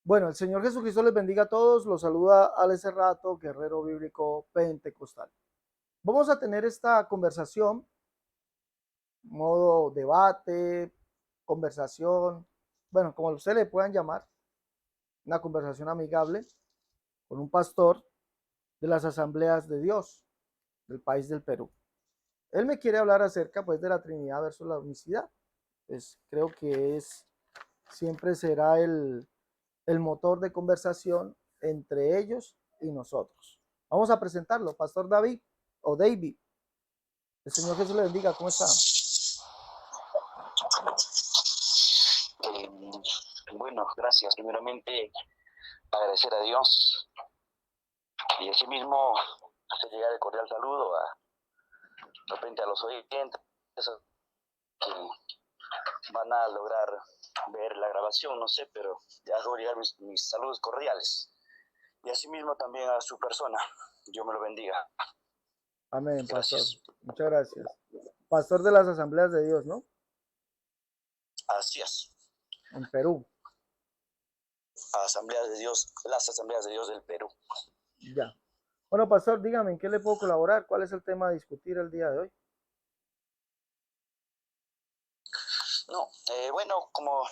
Bueno, el Señor Jesucristo les bendiga a todos. Los saluda Alex Serrato, guerrero bíblico pentecostal. Vamos a tener esta conversación, modo debate, conversación, bueno, como ustedes le puedan llamar, una conversación amigable con un pastor de las Asambleas de Dios del país del Perú. Él me quiere hablar acerca pues de la Trinidad versus la unicidad. Pues creo que siempre será el motor de conversación entre ellos y nosotros. Vamos a presentarlo, Pastor David o David. El Señor Jesús le bendiga, ¿cómo está? Eh, bueno, gracias. Primeramente, agradecer a Dios y asimismo hacer llegar el cordial saludo de repente a los oyentes que van a lograr ver la grabación, no sé, pero ya hago llegar mis saludos cordiales. Y asimismo también a su persona. Dios me lo bendiga. Amén, Pastor. Gracias. Muchas gracias. Pastor de las Asambleas de Dios, ¿no? Así es. En Perú. Asambleas de Dios, las Asambleas de Dios del Perú. Ya. Bueno, Pastor, dígame, ¿en qué le puedo colaborar? ¿Cuál es el tema a discutir el día de hoy? No, bueno, como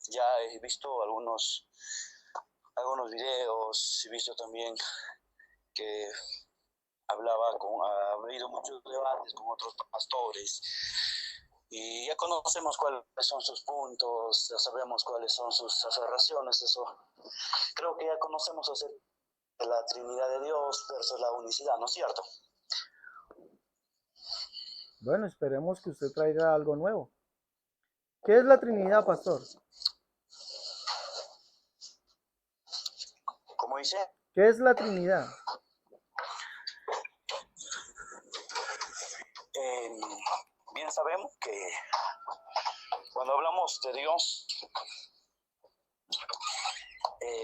ya he visto algunos videos, he visto también que ha habido muchos debates con otros pastores y ya conocemos cuáles son sus puntos, ya sabemos cuáles son sus aserraciones, eso creo que ya conocemos acerca de la Trinidad de Dios versus la unicidad, ¿no es cierto? Bueno, esperemos que usted traiga algo nuevo. ¿Qué es la Trinidad, Pastor? Como dice, ¿Qué es la Trinidad? eh, bien sabemos que cuando hablamos de Dios,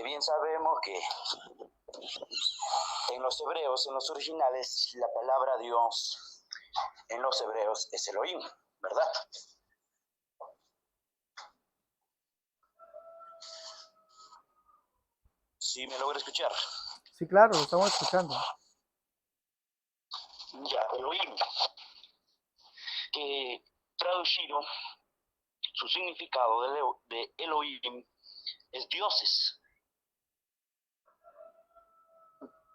bien sabemos que en los hebreos, en los originales, la palabra Dios en los hebreos es Elohim, ¿verdad? ¿Sí me logra escuchar? Sí, claro, lo estamos escuchando. Ya, Elohim, que traducido, su significado de Elohim es dioses,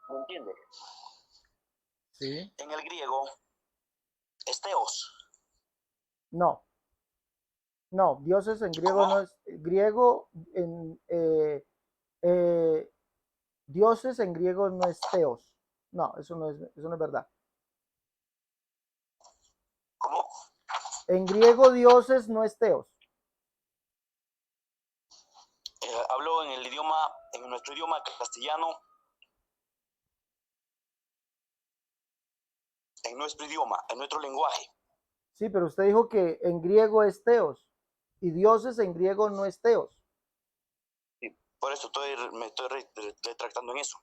¿me entiende? Sí. En el griego es Theos. No, no, dioses en griego ¿Cómo? no es, griego eh, dioses en griego no es teos. No, eso no es verdad. ¿Cómo? En griego dioses no es teos. Hablo en el idioma, en nuestro idioma castellano, en nuestro idioma, en nuestro lenguaje. Sí, pero usted dijo que en griego es teos y dioses en griego no es teos. Sí, por eso me estoy retractando en eso.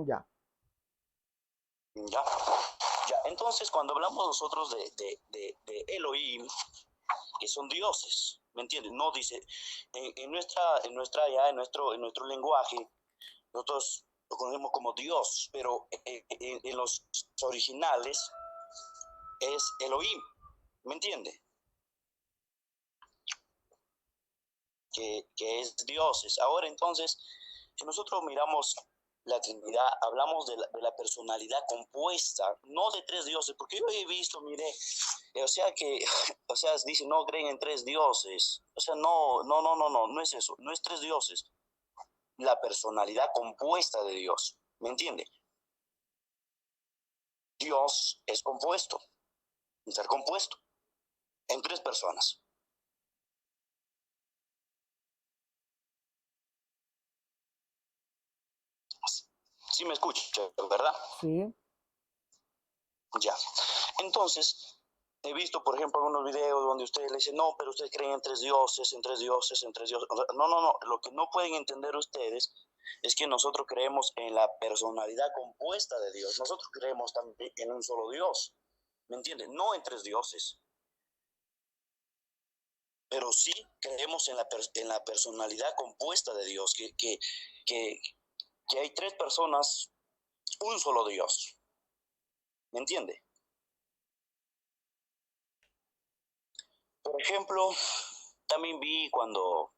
Ya. ¿Ya? Ya, entonces cuando hablamos nosotros de Elohim, que son dioses, ¿me entiendes? No dice, en nuestro lenguaje, nosotros lo conocemos como Dios, pero en los originales es Elohim, ¿me entiende? Que es dioses. Ahora entonces, si nosotros miramos la Trinidad, hablamos de la personalidad compuesta, no de tres dioses, porque yo he visto, mire, o sea que, o sea, dicen, no creen en tres dioses, o sea, no es eso, no es tres dioses, la personalidad compuesta de Dios, ¿me entiende? Dios es compuesto, un ser compuesto, en tres personas. Sí me escucha, ¿verdad? Sí. Ya. Entonces, he visto, por ejemplo, algunos videos donde ustedes le dicen, no, pero ustedes creen en tres dioses, en tres dioses, en tres dioses. No. Lo que no pueden entender ustedes es que nosotros creemos en la personalidad compuesta de Dios. Nosotros creemos también en un solo Dios. ¿Me entienden? No en tres dioses. pero sí creemos en la personalidad compuesta de Dios, que hay tres personas, un solo Dios. ¿Me entiende? Por ejemplo, también vi cuando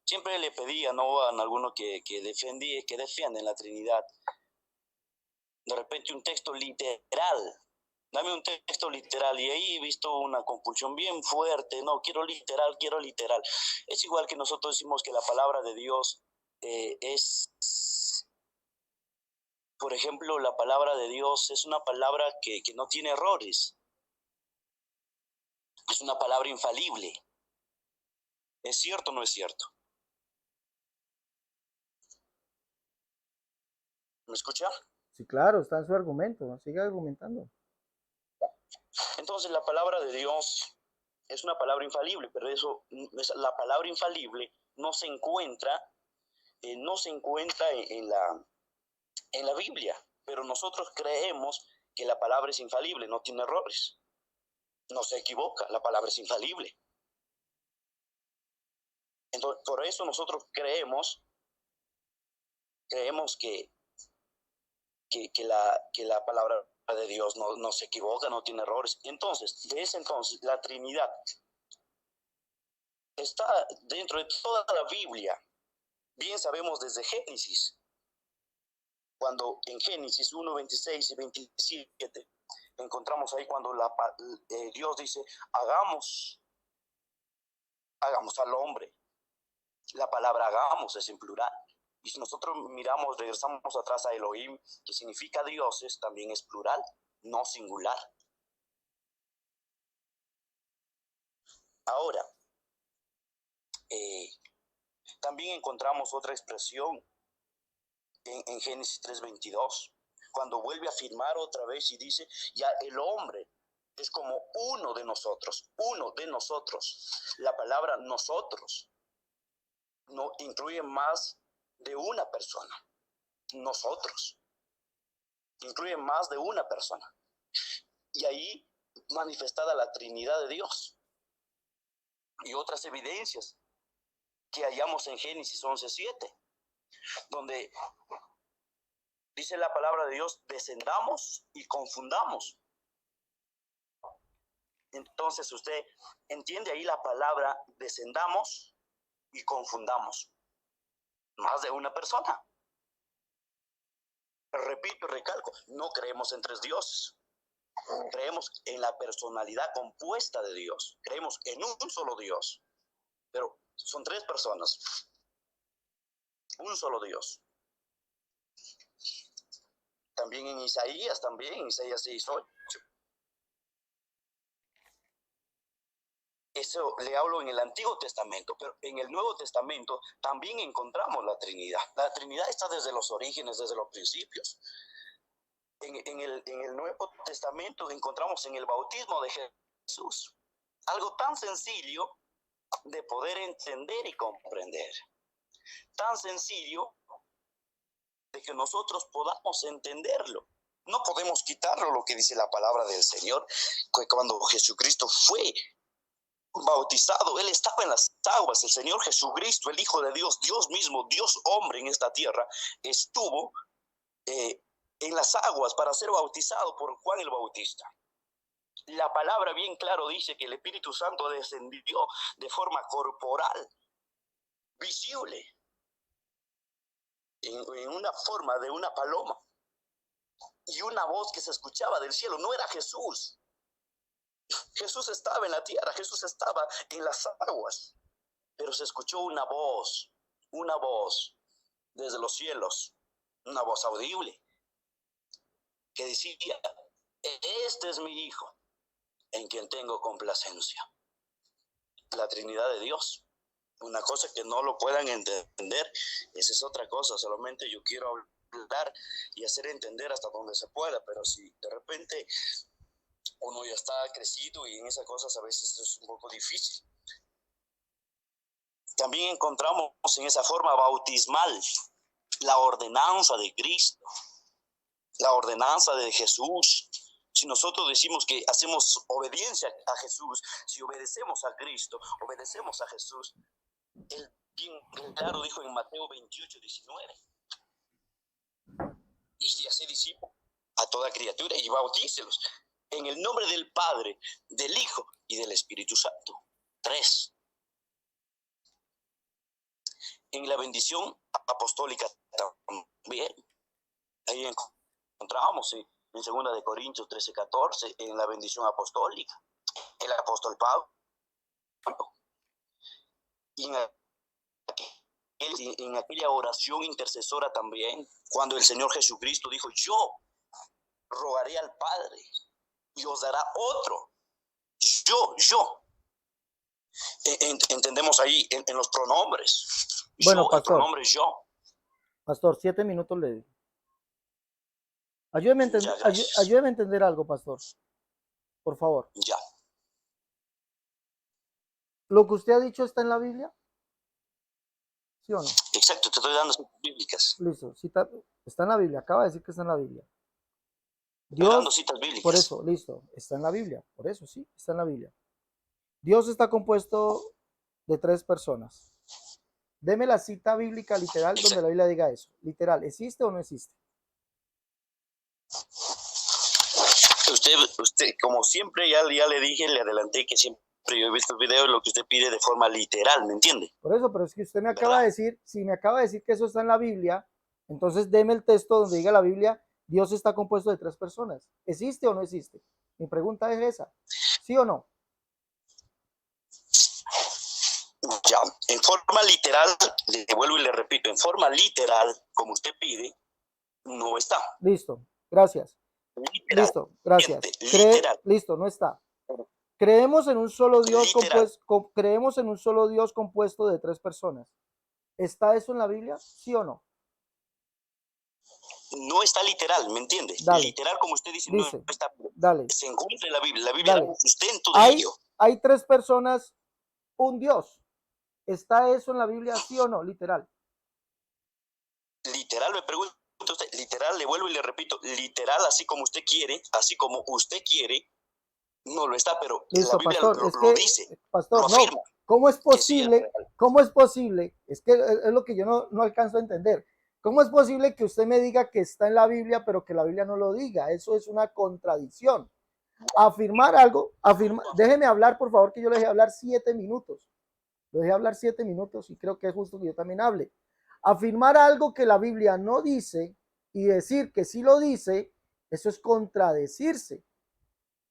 siempre le pedía, ¿no?, a alguno que defienden la Trinidad, de repente un texto literal. Dame un texto literal, y ahí he visto una compulsión bien fuerte. No, quiero literal, quiero literal. Es igual que nosotros decimos que la palabra de Dios por ejemplo, la palabra de Dios es una palabra que no tiene errores, es una palabra infalible. ¿Es cierto o no es cierto? ¿Me escucha? Sí, claro, está en su argumento, sigue argumentando. Entonces la palabra de Dios es una palabra infalible, pero la palabra infalible no se encuentra, en la Biblia, pero nosotros creemos que la palabra es infalible, no tiene errores, no se equivoca, la palabra es infalible. Entonces, por eso nosotros creemos que la palabra de Dios no se equivoca, no tiene errores. Entonces, desde entonces, la Trinidad está dentro de toda la Biblia. Bien sabemos desde Génesis, cuando en Génesis 1, 26 y 27, encontramos ahí cuando Dios dice, hagamos al hombre. La palabra hagamos es en plural. Y si nosotros miramos, regresamos atrás a Elohim, que significa dioses, también es plural, no singular. Ahora, también encontramos otra expresión en Génesis 3:22, cuando vuelve a afirmar otra vez y dice, ya el hombre es como uno de nosotros, uno de nosotros. La palabra nosotros no incluye más de una persona. Nosotros incluye más de una persona. Y ahí manifestada la Trinidad de Dios. Y otras evidencias que hallamos en Génesis 11:7, donde dice la palabra de Dios, descendamos y confundamos. Entonces usted entiende ahí la palabra descendamos y confundamos. Más de una persona. Repito y recalco, no creemos en tres dioses. Creemos en la personalidad compuesta de Dios. Creemos en un solo Dios. Pero son tres personas. Un solo Dios. También en Isaías 6:8. Eso le hablo en el Antiguo Testamento, pero en el Nuevo Testamento también encontramos la Trinidad. La Trinidad está desde los orígenes, desde los principios. En el Nuevo Testamento encontramos en el bautismo de Jesús algo tan sencillo de poder entender y comprender. Tan sencillo de que nosotros podamos entenderlo. No podemos quitarlo lo que dice la palabra del Señor, que cuando Jesucristo fue bautizado, Él estaba en las aguas. El Señor Jesucristo, el Hijo de Dios, Dios mismo, Dios hombre en esta tierra, estuvo en las aguas para ser bautizado por Juan el Bautista. La palabra bien claro dice que el Espíritu Santo descendió de forma corporal, visible, en una forma de una paloma, y una voz que se escuchaba del cielo. No era Jesús. Jesús estaba en la tierra, Jesús estaba en las aguas, pero se escuchó una voz desde los cielos, una voz audible, que decía, este es mi Hijo, en quien tengo complacencia. La Trinidad de Dios. Una cosa que no lo puedan entender, esa es otra cosa. Solamente yo quiero hablar y hacer entender hasta donde se pueda, pero si de repente uno ya está crecido y en esas cosas a veces es un poco difícil. También encontramos en esa forma bautismal la ordenanza de Cristo, la ordenanza de Jesús, Si nosotros decimos que hacemos obediencia a Jesús, si obedecemos a Cristo, obedecemos a Jesús, Él bien claro dijo en Mateo 28:19, y hace discípulos a toda criatura y bautícelos en el nombre del Padre, del Hijo y del Espíritu Santo. 3. En la bendición apostólica también. Ahí encontramos en 2 de Corintios 13:14, en la bendición apostólica, el apóstol Pablo. Y en aquella oración intercesora también, cuando el Señor Jesucristo dijo, yo rogaré al Padre y os dará otro. Yo. Entendemos ahí en los pronombres. Bueno, yo, pastor. el pronombre yo. Pastor, 7 minutos le di. Ayúdeme a entender algo, pastor. Por favor. Ya. ¿Lo que usted ha dicho está en la Biblia? ¿Sí o no? Exacto, te estoy dando citas bíblicas. Listo, está en la Biblia, acaba de decir que está en la Biblia. Estoy dando citas bíblicas. Por eso, listo, está en la Biblia, por eso sí, está en la Biblia. Dios está compuesto de 3 personas. Deme la cita bíblica literal donde la Biblia diga eso. Literal, ¿existe o no existe? Usted como siempre, ya le dije, le adelanté que siempre yo he visto el video, lo que usted pide de forma literal, ¿me entiende? Por eso, pero es que usted me acaba de decir, si me acaba de decir que eso está en la Biblia, entonces deme el texto donde diga la Biblia, Dios está compuesto de 3 personas. ¿Existe o no existe? Mi pregunta es esa, ¿sí o no? Ya, en forma literal, le vuelvo y le repito, en forma literal, como usted pide, no está. Listo, gracias. Literal, listo, gracias. Listo, no está. Creemos en un solo Dios creemos en un solo Dios compuesto de 3 personas. ¿Está eso en la Biblia? ¿Sí o no? No está literal, ¿me entiende? Dale. Literal, como usted dice, no está. Dale. Se encuentra en la Biblia. La Biblia da sustento de ello. Hay 3 personas, un Dios. ¿Está eso en la Biblia? ¿Sí o no? Literal. Literal, me pregunta usted. Literal, le vuelvo y le repito. Literal, así como usted quiere, no lo está, pero listo, la Biblia pastor, lo dice. Pastor, lo afirma. No. ¿Cómo es posible? ¿Cómo es posible? Es que es lo que yo no alcanzo a entender. ¿Cómo es posible que usted me diga que está en la Biblia, pero que la Biblia no lo diga? Eso es una contradicción. Afirmar algo, déjeme hablar, por favor, que yo le dejé hablar 7 minutos. Lo dejé hablar 7 minutos y creo que es justo que yo también hable. Afirmar algo que la Biblia no dice y decir que sí lo dice, eso es contradecirse.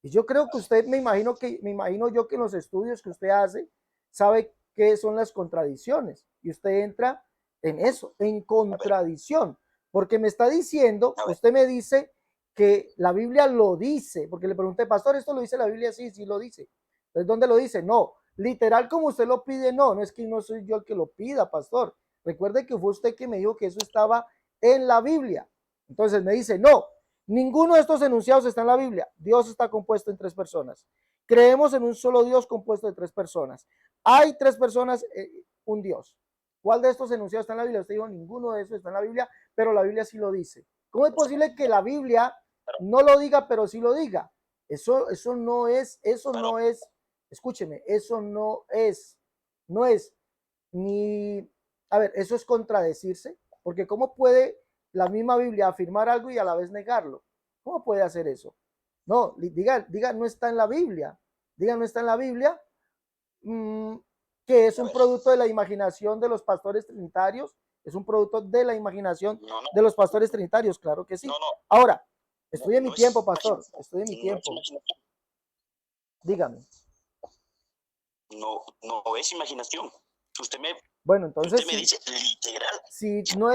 Y yo creo que usted, me imagino yo que en los estudios que usted hace, sabe qué son las contradicciones. Y usted entra en eso, en contradicción. Porque me está diciendo, usted me dice que la Biblia lo dice. Porque le pregunté, pastor, ¿esto lo dice la Biblia? Sí, sí lo dice. Entonces, ¿dónde lo dice? No. Literal como usted lo pide, no es que no soy yo el que lo pida, pastor. Recuerde que fue usted que me dijo que eso estaba en la Biblia. Entonces me dice, no, ninguno de estos enunciados está en la Biblia. Dios está compuesto en 3 personas. Creemos en un solo Dios compuesto de 3 personas. Hay 3 personas, un Dios. ¿Cuál de estos enunciados está en la Biblia? Usted dijo, ninguno de esos está en la Biblia, pero la Biblia sí lo dice. ¿Cómo es posible que la Biblia no lo diga, pero sí lo diga? Eso no es, escúcheme, eso no es ni, a ver, eso es contradecirse, porque ¿cómo puede la misma Biblia afirmar algo y a la vez negarlo? ¿Cómo puede hacer eso? No, diga, no está en la Biblia, no está en la Biblia, que es un producto de la imaginación de los pastores trinitarios, es un producto de la imaginación de los pastores trinitarios, claro que sí. Ahora, estoy en mi tiempo, pastor, estoy en mi tiempo. Dígame. No es imaginación. Bueno, entonces usted me dice literal. Si no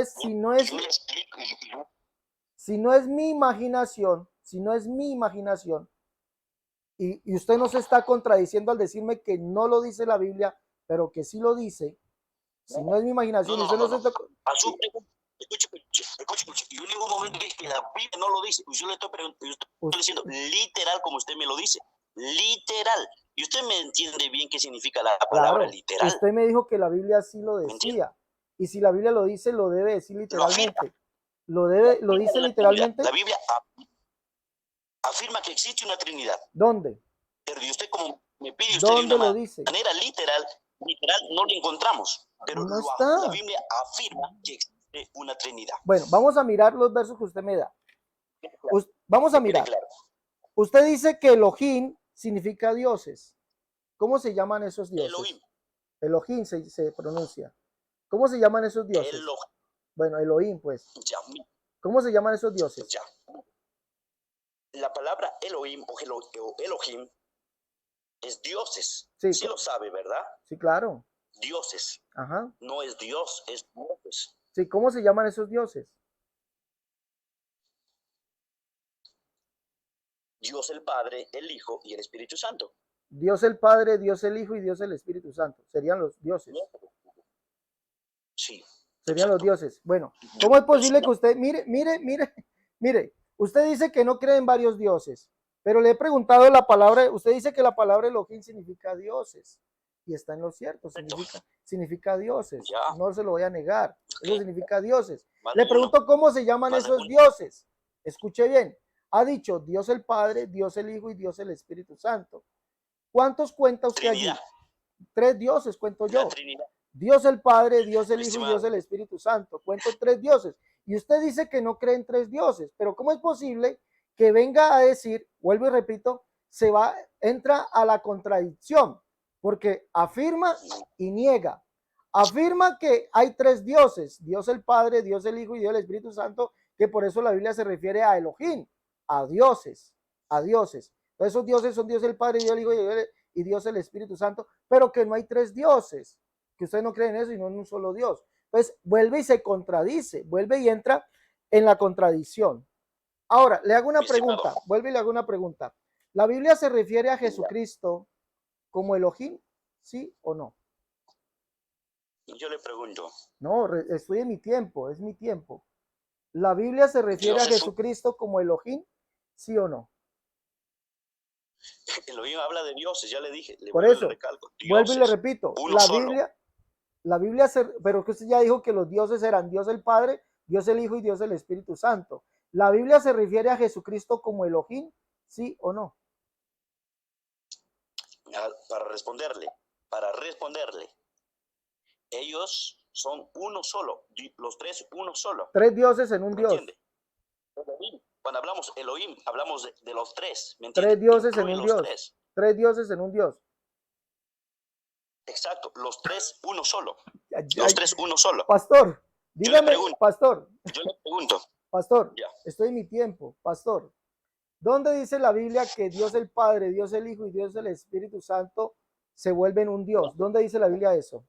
es mi imaginación, y usted no se está contradiciendo al decirme que no lo dice la Biblia, pero que sí lo dice, si no es mi imaginación, usted no se está... Escuche, yo en ningún momento dije que la Biblia no lo dice, yo le estoy diciendo literal como usted me lo dice, literal. Y usted me entiende bien qué significa la palabra literal. Usted me dijo que la Biblia sí lo decía, y si la Biblia lo dice, lo debe decir literalmente. Lo dice literalmente. La Biblia afirma que existe una Trinidad. ¿Dónde? Pero y usted como me pide usted de ¿Dónde una lo dice? manera literal no lo encontramos. Pero No la está. Biblia afirma que existe una Trinidad. Bueno, vamos a mirar los versos que usted me da. Vamos a Que quede mirar. claro. Usted dice que Elohim significa dioses. ¿Cómo se llaman esos dioses? Elohim. Elohim se pronuncia. ¿Cómo se llaman esos dioses? Elohim. Bueno, Elohim, pues. Ya, ¿Cómo se llaman esos dioses? ya. La palabra Elohim o Elohim es dioses. Sí, Sí lo sabe, ¿verdad? sí, claro. Dioses. Ajá. No es Dios, es dioses. Sí, ¿cómo se llaman esos dioses? Dios el Padre, el Hijo y el Espíritu Santo. Dios el Padre, Dios el Hijo y Dios el Espíritu Santo. Serían los dioses. Sí. Serían exacto. Los dioses. Bueno, ¿cómo es posible que usted, mire, usted dice que no cree en varios dioses, pero le he preguntado la palabra, usted dice que la palabra Elohim significa dioses, y está en lo cierto, significa dioses, ya. no se lo voy a negar, eso significa dioses. Más Le de pregunto uno. cómo se llaman Más de esos uno. dioses. Escuche bien, ha dicho Dios el Padre, Dios el Hijo y Dios el Espíritu Santo. ¿Cuántos cuenta usted Trinidad. allí? 3 dioses cuento yo. La Trinidad. Dios el Padre, Dios el Mi Hijo y estimado. Dios el Espíritu Santo. Cuento 3 dioses. Y usted dice que no cree en 3 dioses, pero ¿cómo es posible que venga a decir, vuelvo y repito, entra a la contradicción? Porque afirma y niega. Afirma que hay 3 dioses, Dios el Padre, Dios el Hijo y Dios el Espíritu Santo, que por eso la Biblia se refiere a Elohim, a dioses, a dioses. Esos dioses son Dios el Padre, Dios el Hijo y Dios el Espíritu Santo, pero que no hay 3 dioses, que ustedes no creen en eso y no en un solo Dios. Entonces vuelve y se contradice, vuelve y entra en la contradicción. Ahora, le hago una pregunta, vuelve y le hago una pregunta. ¿La Biblia se refiere a Jesucristo como Elohim? ¿Sí o no? Yo le pregunto. No, estoy en mi tiempo, es mi tiempo. ¿La Biblia se refiere a Jesucristo como Elohim? ¿Sí o no? Elohim habla de dioses, ya le dije. Por eso, vuelvo y le repito, la Biblia pero que usted ya dijo que los dioses eran Dios el Padre, Dios el Hijo y Dios el Espíritu Santo. ¿La Biblia se refiere a Jesucristo como Elohim? ¿Sí o no? Para responderle, ellos son uno solo, los 3 uno solo. 3 dioses en un Dios. ¿Entiende? Cuando hablamos Elohim, hablamos de los 3, ¿me entiende? 3 dioses en un Dios. 3 dioses en un Dios. Exacto, los 3 uno solo. Los 3 uno solo. Pastor, dígame, pastor. Yo le pregunto. Pastor, estoy en mi tiempo, pastor. ¿Dónde dice la Biblia que Dios el Padre, Dios el Hijo y Dios el Espíritu Santo se vuelven un Dios? ¿Dónde dice la Biblia eso?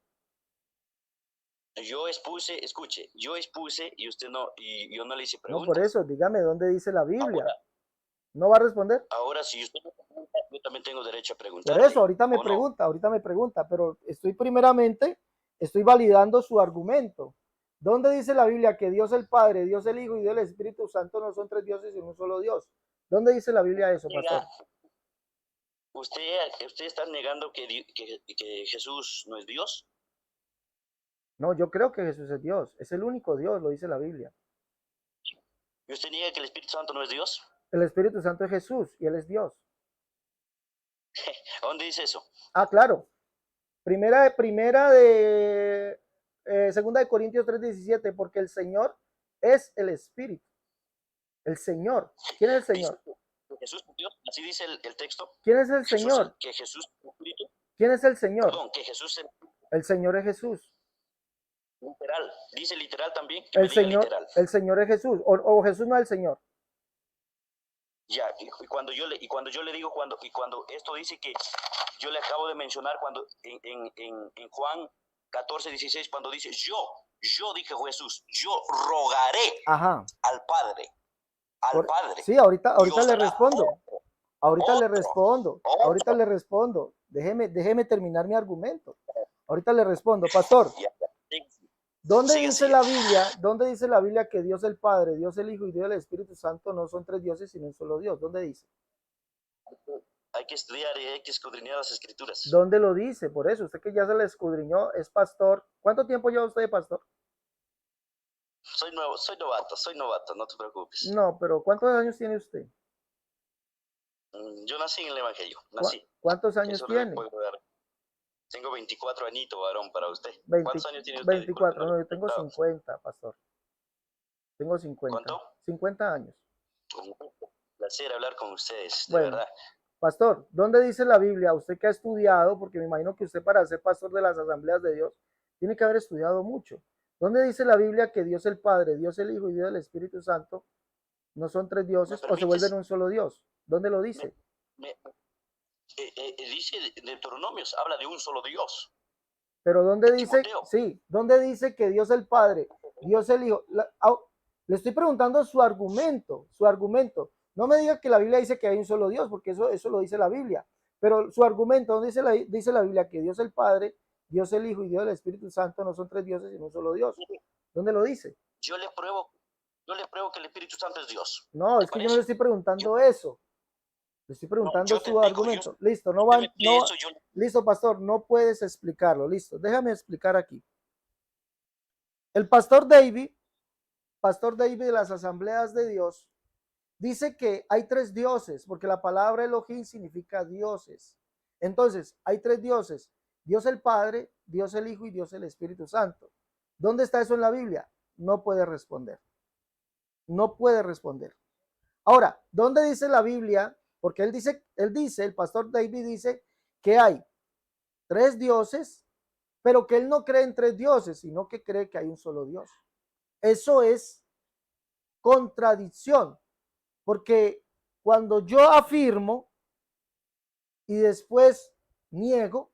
Yo expuse, escuche, yo expuse y usted no, y yo no le hice preguntas. No, por eso, dígame dónde dice la Biblia. Ahora, ¿no va a responder? Ahora, si usted me pregunta, yo también tengo derecho a preguntar. Por eso, ahorita me pregunta, pero estoy validando su argumento. ¿Dónde dice la Biblia que Dios el Padre, Dios el Hijo y Dios el Espíritu Santo no son 3 dioses sino un solo Dios? ¿Dónde dice la Biblia eso, pastor? ¿Usted está negando que Jesús no es Dios? No, yo creo que Jesús es Dios. Es el único Dios, lo dice la Biblia. ¿Y usted niega que el Espíritu Santo no es Dios? El Espíritu Santo es Jesús y Él es Dios. ¿Dónde dice eso? Ah, claro. Segunda de Corintios 3:17, porque el Señor es el Espíritu. El Señor. ¿Quién es el Señor? Jesús es Dios, así dice el texto. ¿Quién es el Señor? Que Jesús es Espíritu. ¿Quién es el Señor? Perdón, que Jesús es... El Señor es Jesús. Literal, dice literal también. El Señor es Jesús, o Jesús no es el Señor. Ya, y cuando yo le digo, cuando esto dice que yo le acabo de mencionar cuando en Juan 14:16, cuando dice yo dije Jesús, yo rogaré al Padre. Padre. Sí, ahorita le respondo. Ahorita le respondo. Déjeme terminar mi argumento. Ahorita le respondo, pastor. ¿Dónde dice la Biblia que Dios el Padre, Dios el Hijo y Dios el Espíritu Santo no son 3 dioses sino un solo Dios? ¿Dónde dice? Hay que estudiar y hay que escudriñar las escrituras. ¿Dónde lo dice? Por eso, usted que ya se le escudriñó, es pastor. ¿Cuánto tiempo lleva usted de pastor? Soy novato, no te preocupes. No, pero ¿cuántos años tiene usted? Yo nací en el Evangelio, nací. ¿Cuántos años Eso le tiene? puedo dar. Tengo 24 añitos, varón, para usted. 20 ¿Cuántos años tiene usted? Disculpe, 24, no le no, he yo tengo preguntado. 50, pastor. Tengo 50. ¿Cuánto? 50 años. Un placer hablar con ustedes, de Bueno, verdad. pastor, ¿dónde dice la Biblia? Usted que ha estudiado, porque me imagino que usted para ser pastor de las asambleas de Dios, tiene que haber estudiado mucho. ¿Dónde dice la Biblia que Dios el Padre, Dios el Hijo y Dios el Espíritu Santo no son tres ¿Me dioses o se vuelven permites? un solo Dios? ¿Dónde lo Me, dice? dice Deuteronomios, habla de un solo Dios. Pero ¿dónde En dice, Timoteo. sí, dónde dice que Dios el Padre, Dios el Hijo? Le estoy preguntando su argumento, su argumento. No me diga que la Biblia dice que hay un solo Dios, porque eso lo dice la Biblia. Pero su argumento, ¿dónde dice la Biblia que Dios el Padre, Dios el Hijo y Dios el Espíritu Santo no son tres dioses, sino un solo Dios? ¿Dónde lo dice? Yo le pruebo que el Espíritu Santo es Dios. No, ¿Te es que yo no le parece? estoy Yo, preguntando eso. Le estoy no, preguntando yo te su explico, argumento. Listo, no usted me van, pide no, eso, yo listo, pastor, no puedes explicarlo. Listo, déjame explicar aquí. El pastor David de las asambleas de Dios, dice que hay tres dioses, porque la palabra Elohim significa dioses. Entonces, hay tres dioses: Dios el Padre, Dios el Hijo y Dios el Espíritu Santo. ¿Dónde está eso en la Biblia? No puede responder. No puede responder. Ahora, ¿dónde dice la Biblia? Porque el pastor David dice que hay tres dioses, pero que él no cree en tres dioses, sino que cree que hay un solo Dios. Eso es contradicción, porque cuando yo afirmo y después niego,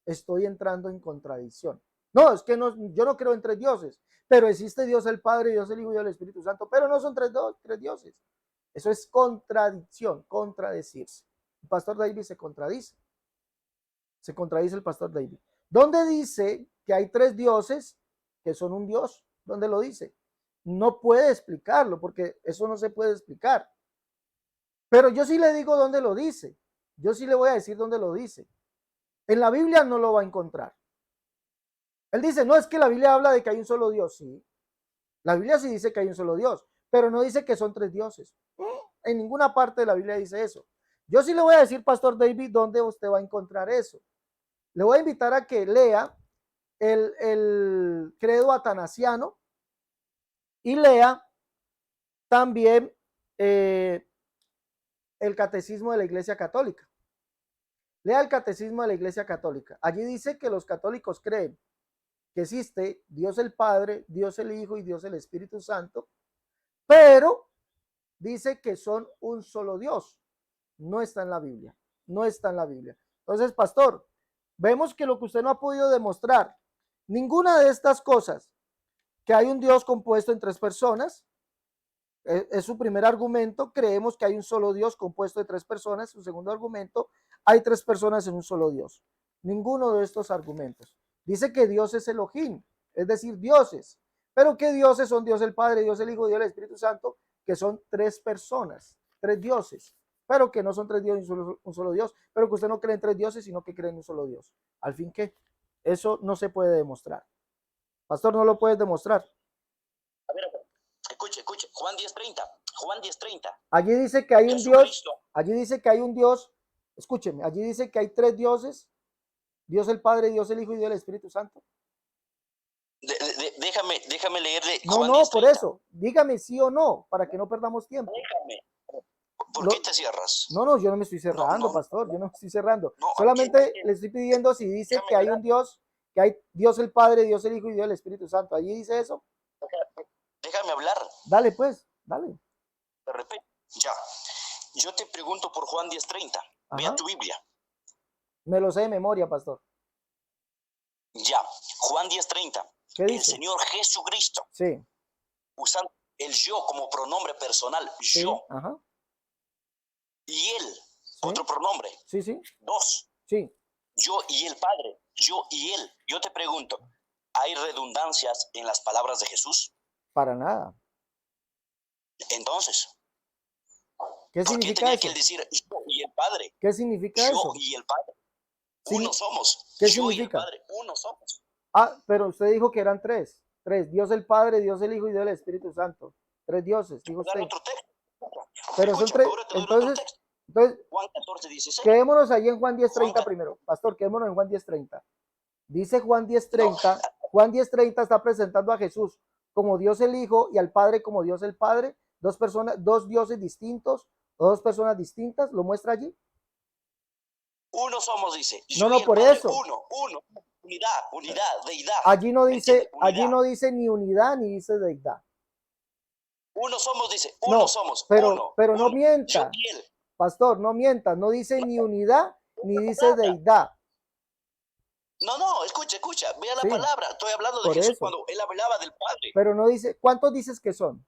estoy entrando en contradicción. No, es que no, yo no creo en tres dioses, pero existe Dios el Padre, Dios el Hijo y Dios el Espíritu Santo, pero no son tres dioses. Eso es contradicción, contradecirse. El pastor David se contradice el pastor David. ¿Dónde dice que hay tres dioses que son un Dios? ¿Dónde lo dice? No puede explicarlo porque eso no se puede explicar. Pero yo sí le digo dónde lo dice. Yo sí le voy a decir dónde lo dice. En la Biblia no lo va a encontrar. Él dice, no, es que la Biblia habla de que hay un solo Dios. Sí, la Biblia sí dice que hay un solo Dios, pero no dice que son tres dioses. En ninguna parte de la Biblia dice eso. Yo sí le voy a decir, pastor David, dónde usted va a encontrar eso. Le voy a invitar a que lea el credo atanasiano y lea también el catecismo de la Iglesia Católica. Lea el catecismo de la Iglesia Católica. Allí dice que los católicos creen que existe Dios el Padre, Dios el Hijo y Dios el Espíritu Santo, pero dice que son un solo Dios. No está en la Biblia. No está en la Biblia. Entonces, pastor, vemos que lo que usted no ha podido demostrar, ninguna de estas cosas, que hay un Dios compuesto en tres personas, es su primer argumento. Creemos que hay un solo Dios compuesto de tres personas. Su segundo argumento, hay tres personas en un solo Dios. Ninguno de estos argumentos. Dice que Dios es Elohim, es decir, dioses. Pero que dioses son Dios el Padre, Dios el Hijo y Dios el Espíritu Santo, que son tres personas, tres dioses, pero que no son tres dioses, un solo Dios, pero que usted no cree en tres dioses, sino que cree en un solo Dios. Al fin, ¿qué? Eso no se puede demostrar. Pastor, no lo puedes demostrar. A ver, escuche, Juan 10:30, Juan 10:30. Allí dice que hay un Dios, Jesucristo. allí dice que hay un Dios, escúcheme, allí dice que hay tres dioses: Dios el Padre, Dios el Hijo y Dios el Espíritu Santo. Déjame leerle No, Juan no, 10:30. por eso, dígame sí o no, para que no perdamos tiempo. Déjame. ¿Por Lo, qué te cierras? no, yo no me estoy cerrando, No, pastor, yo no me estoy cerrando. no, Solamente le estoy pidiendo si dice déjame que hay hablar. un Dios, que hay Dios el Padre, Dios el Hijo y Dios el Espíritu Santo. Allí dice eso. Déjame hablar. Dale, pues, dale. De repente, ya. Yo te pregunto por Juan 10:30. Ve a tu Biblia. Me lo sé de memoria, pastor. Ya, Juan 10:30. ¿Qué El dice? Señor Jesucristo, Sí. usando el yo como pronombre personal, Sí. yo, Ajá. y él, Sí. otro pronombre, Sí, sí. dos, Sí. yo y el Padre, yo y él. Yo te pregunto, ¿hay redundancias en las palabras de Jesús? Para nada. Entonces, ¿Qué ¿por qué significa tenía eso? que él decir yo y el Padre? ¿Qué significa Yo eso? y el Padre, uno somos. ¿Qué Yo y el significa? Padre, uno somos. Ah, pero usted dijo que eran tres. Tres. Dios el Padre, Dios el Hijo y Dios el Espíritu Santo. Tres dioses, dijo Te voy a dar usted. otro texto. Pero son Escucha, tres. ahora te doy otro texto. Entonces, Juan 14:16. quedémonos ahí en Juan Juan 10:30 primero. Pastor, quedémonos en Juan 10:30. Dice Juan 10:30. Juan 10:30 está presentando a Jesús como Dios el Hijo y al Padre como Dios el Padre. Dos personas, dos dioses distintos, dos personas distintas. ¿Lo muestra allí? Uno somos, dice. No, Yo no, y el por Padre, eso. uno. Unidad, deidad. Allí no ¿Me entiende? no Unidad. dice ni unidad ni dice deidad. Uno somos, dice. Uno No, somos. pero no Uno. Yo mienta, y él. pastor, no mienta, no dice ni unidad ni dice deidad. No, escucha. Vea la Sí, palabra. Estoy hablando de por Jesús eso. cuando él hablaba del Padre. Pero no dice, ¿cuántos dices que son?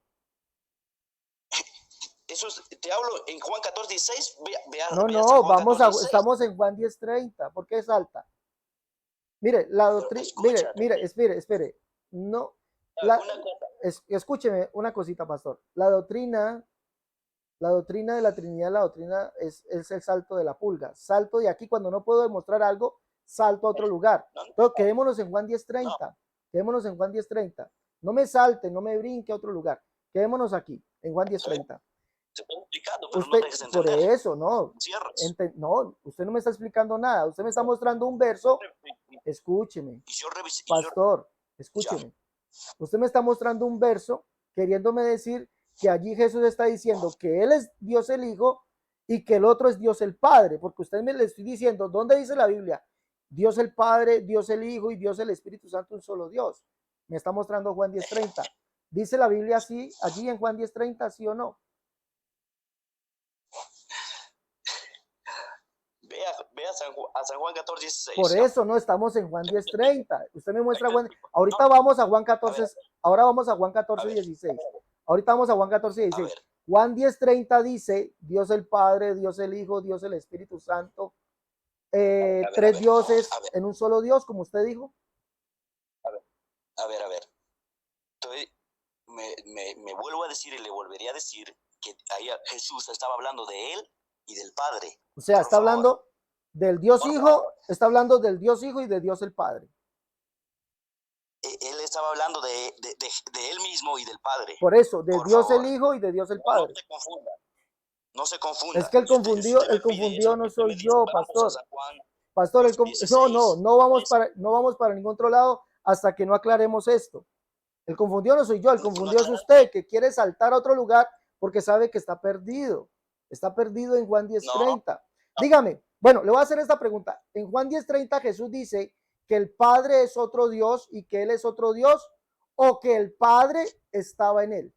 Eso te hablo en Juan 14:16. Vea No, Juan vamos 14:16. estamos en Juan 10:30. ¿Por qué salta? Mire, la doctrina, Escucha. espere. No, Una cosa. escúcheme una cosita, pastor. La doctrina de la Trinidad, la doctrina es el salto de la pulga. Salto de aquí cuando no puedo demostrar algo, salto a otro lugar. Entonces, quedémonos en Juan 10:30. Quedémonos en Juan 10:30. No me salte, no me brinque a otro lugar. Quedémonos aquí, en Juan 10:30. Te estoy explicando, pero no Usted, dejes por entender. eso, no. No, usted no me está explicando nada. Usted me está mostrando un verso. Escúcheme, pastor, escúcheme. Usted me está mostrando un verso queriéndome decir que allí Jesús está diciendo que Él es Dios el Hijo y que el otro es Dios el Padre, porque usted me le estoy diciendo, ¿dónde dice la Biblia? Dios el Padre, Dios el Hijo y Dios el Espíritu Santo, un solo Dios. Me está mostrando Juan 10:30. ¿Dice la Biblia así, allí en Juan 10:30, sí o no? Vea a San Juan 14:16. Por eso no estamos en Juan 10:30. Usted me muestra Juan. Ahorita No. vamos a Juan 14. A ver. Ahora vamos a Juan 14:16. Ahorita vamos a Juan 14:16. Juan 10:30 dice Dios el Padre, Dios el Hijo, Dios el Espíritu Santo. Tres dioses en un solo Dios, como usted dijo. A ver. Entonces, me vuelvo a decir y le volvería a decir que ahí Jesús estaba hablando de él y del Padre. O sea, está hablando del Dios Hijo, está hablando del Dios Hijo y de Dios el Padre. Él estaba hablando de él mismo y del Padre. Por eso, de Dios el Hijo y de Dios el Padre. No se confunda. Es que el confundido no soy yo, pastor. Pastor, no vamos para ningún otro lado hasta que no aclaremos esto. El confundido no soy yo, el confundido es usted, que quiere saltar a otro lugar porque sabe que está perdido. Está perdido en Juan 10:30. Dígame, bueno, le voy a hacer esta pregunta. En Juan 10:30 Jesús dice que el Padre es otro Dios y que Él es otro Dios, o que el Padre estaba en Él.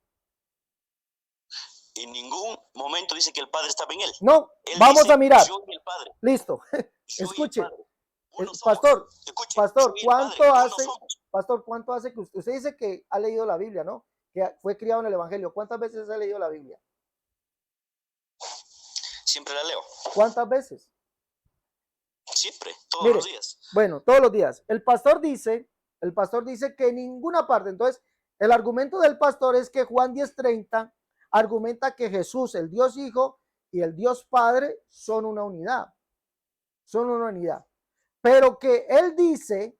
En ningún momento dice que el Padre estaba en él. No, él vamos dice, a mirar. Yo y el Padre. Listo. Escuche. Pastor, ¿cuánto hace que usted dice que ha leído la Biblia, ¿no? Que fue criado en el Evangelio. ¿Cuántas veces ha leído la Biblia? Siempre la leo. ¿Cuántas veces? Siempre, todos los días. Bueno, todos los días. El pastor dice que en ninguna parte. Entonces, el argumento del pastor es que Juan 10:30 argumenta que Jesús, el Dios Hijo y el Dios Padre son una unidad. Son una unidad. Pero que él dice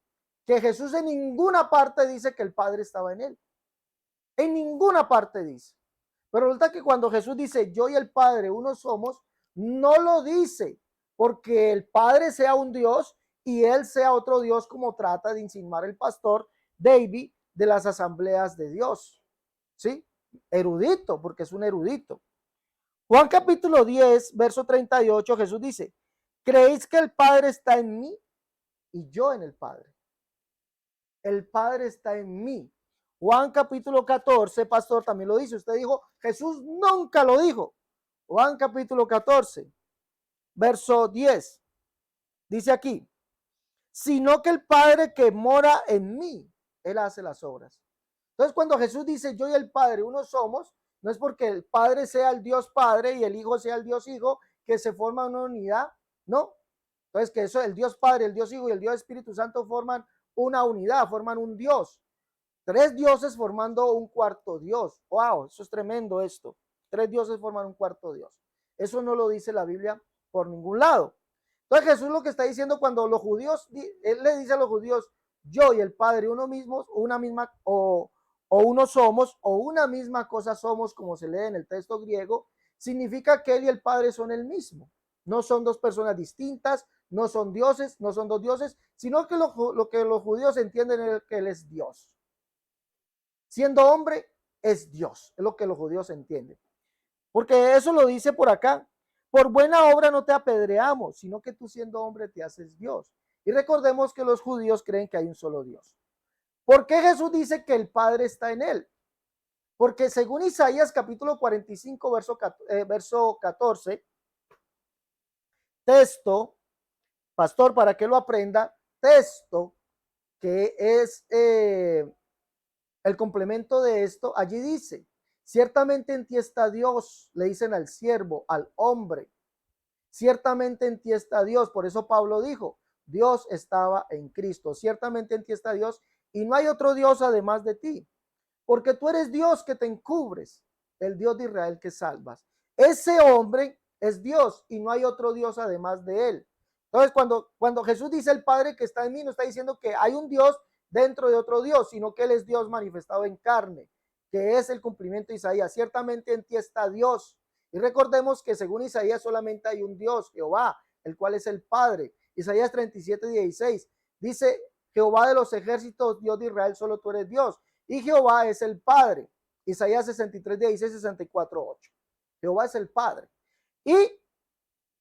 que Jesús en ninguna parte dice que el Padre estaba en él. En ninguna parte dice. Pero resulta que cuando Jesús dice yo y el Padre uno somos, no lo dice porque el Padre sea un Dios y él sea otro Dios, como trata de insinuar el pastor David de las asambleas de Dios. ¿Sí? Erudito, porque es un erudito. Juan capítulo 10, verso 38, Jesús dice, ¿creéis que el Padre está en mí y yo en el Padre? El Padre está en mí. Juan capítulo 14, pastor, también lo dice. Usted dijo, Jesús nunca lo dijo. Juan capítulo 14, verso 10. Dice aquí, sino que el Padre que mora en mí, Él hace las obras. Entonces, cuando Jesús dice, yo y el Padre uno somos, no es porque el Padre sea el Dios Padre y el Hijo sea el Dios Hijo, que se forma una unidad, no. Entonces, que eso, el Dios Padre, el Dios Hijo y el Dios Espíritu Santo forman una unidad, forman un Dios. Tres dioses formando un cuarto Dios. ¡Wow! Eso es tremendo esto. Tres dioses forman un cuarto Dios. Eso no lo dice la Biblia por ningún lado. Entonces Jesús lo que está diciendo cuando los judíos, él le dice a los judíos, yo y el Padre uno mismo, una misma, o uno somos, o una misma cosa somos, como se lee en el texto griego, significa que él y el Padre son el mismo. No son dos personas distintas, no son dioses, no son dos dioses, sino que lo que los judíos entienden es que él es Dios. Siendo hombre, es Dios, es lo que los judíos entienden. Porque eso lo dice por acá. Por buena obra no te apedreamos, sino que tú siendo hombre te haces Dios. Y recordemos que los judíos creen que hay un solo Dios. ¿Por qué Jesús dice que el Padre está en él? Porque según Isaías capítulo 45, verso 14, texto, pastor, para que lo aprenda, texto que es el complemento de esto, allí dice, ciertamente en ti está Dios, le dicen al siervo, al hombre, ciertamente en ti está Dios, por eso Pablo dijo, Dios estaba en Cristo, ciertamente en ti está Dios y no hay otro Dios además de ti, porque tú eres Dios que te encubres, el Dios de Israel que salvas. Ese hombre es Dios y no hay otro Dios además de él. Entonces, cuando Jesús dice el Padre que está en mí, no está diciendo que hay un Dios dentro de otro Dios, sino que él es Dios manifestado en carne, que es el cumplimiento de Isaías. Ciertamente en ti está Dios. Y recordemos que según Isaías solamente hay un Dios, Jehová, el cual es el Padre. Isaías 37:16 dice, Jehová de los ejércitos, Dios de Israel, solo tú eres Dios. Y Jehová es el Padre. Isaías 63:16, 64:8. Jehová es el Padre. Y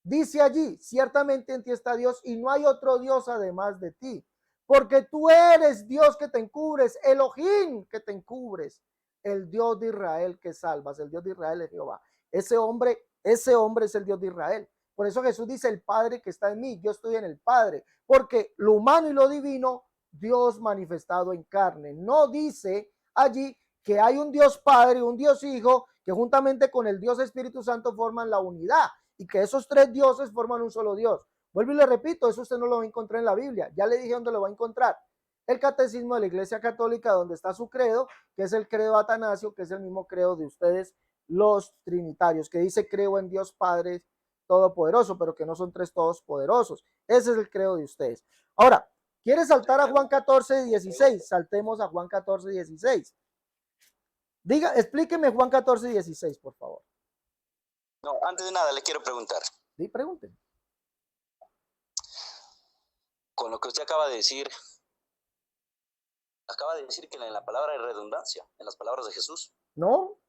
dice allí, ciertamente en ti está Dios y no hay otro Dios además de ti. Porque tú eres Dios que te encubres, Elohim que te encubres, el Dios de Israel que salvas, el Dios de Israel es Jehová. Ese hombre es el Dios de Israel. Por eso Jesús dice, el Padre que está en mí, yo estoy en el Padre. Porque lo humano y lo divino, Dios manifestado en carne. No dice allí que hay un Dios Padre, un Dios Hijo, que juntamente con el Dios Espíritu Santo forman la unidad y que esos tres dioses forman un solo Dios. Vuelvo y le repito, eso usted no lo va a encontrar en la Biblia. Ya le dije dónde lo va a encontrar. El Catecismo de la Iglesia Católica, donde está su credo, que es el credo Atanasio, que es el mismo credo de ustedes, los trinitarios, que dice creo en Dios Padre Todopoderoso, pero que no son tres todos poderosos. Ese es el credo de ustedes. Ahora, ¿quiere saltar a Juan 14:16? Saltemos a Juan 14:16. Diga, explíqueme Juan 14:16, por favor. No, antes de nada le quiero preguntar. Sí, pregunten. Con lo que usted acaba de decir que en la palabra hay redundancia, en las palabras de Jesús. No,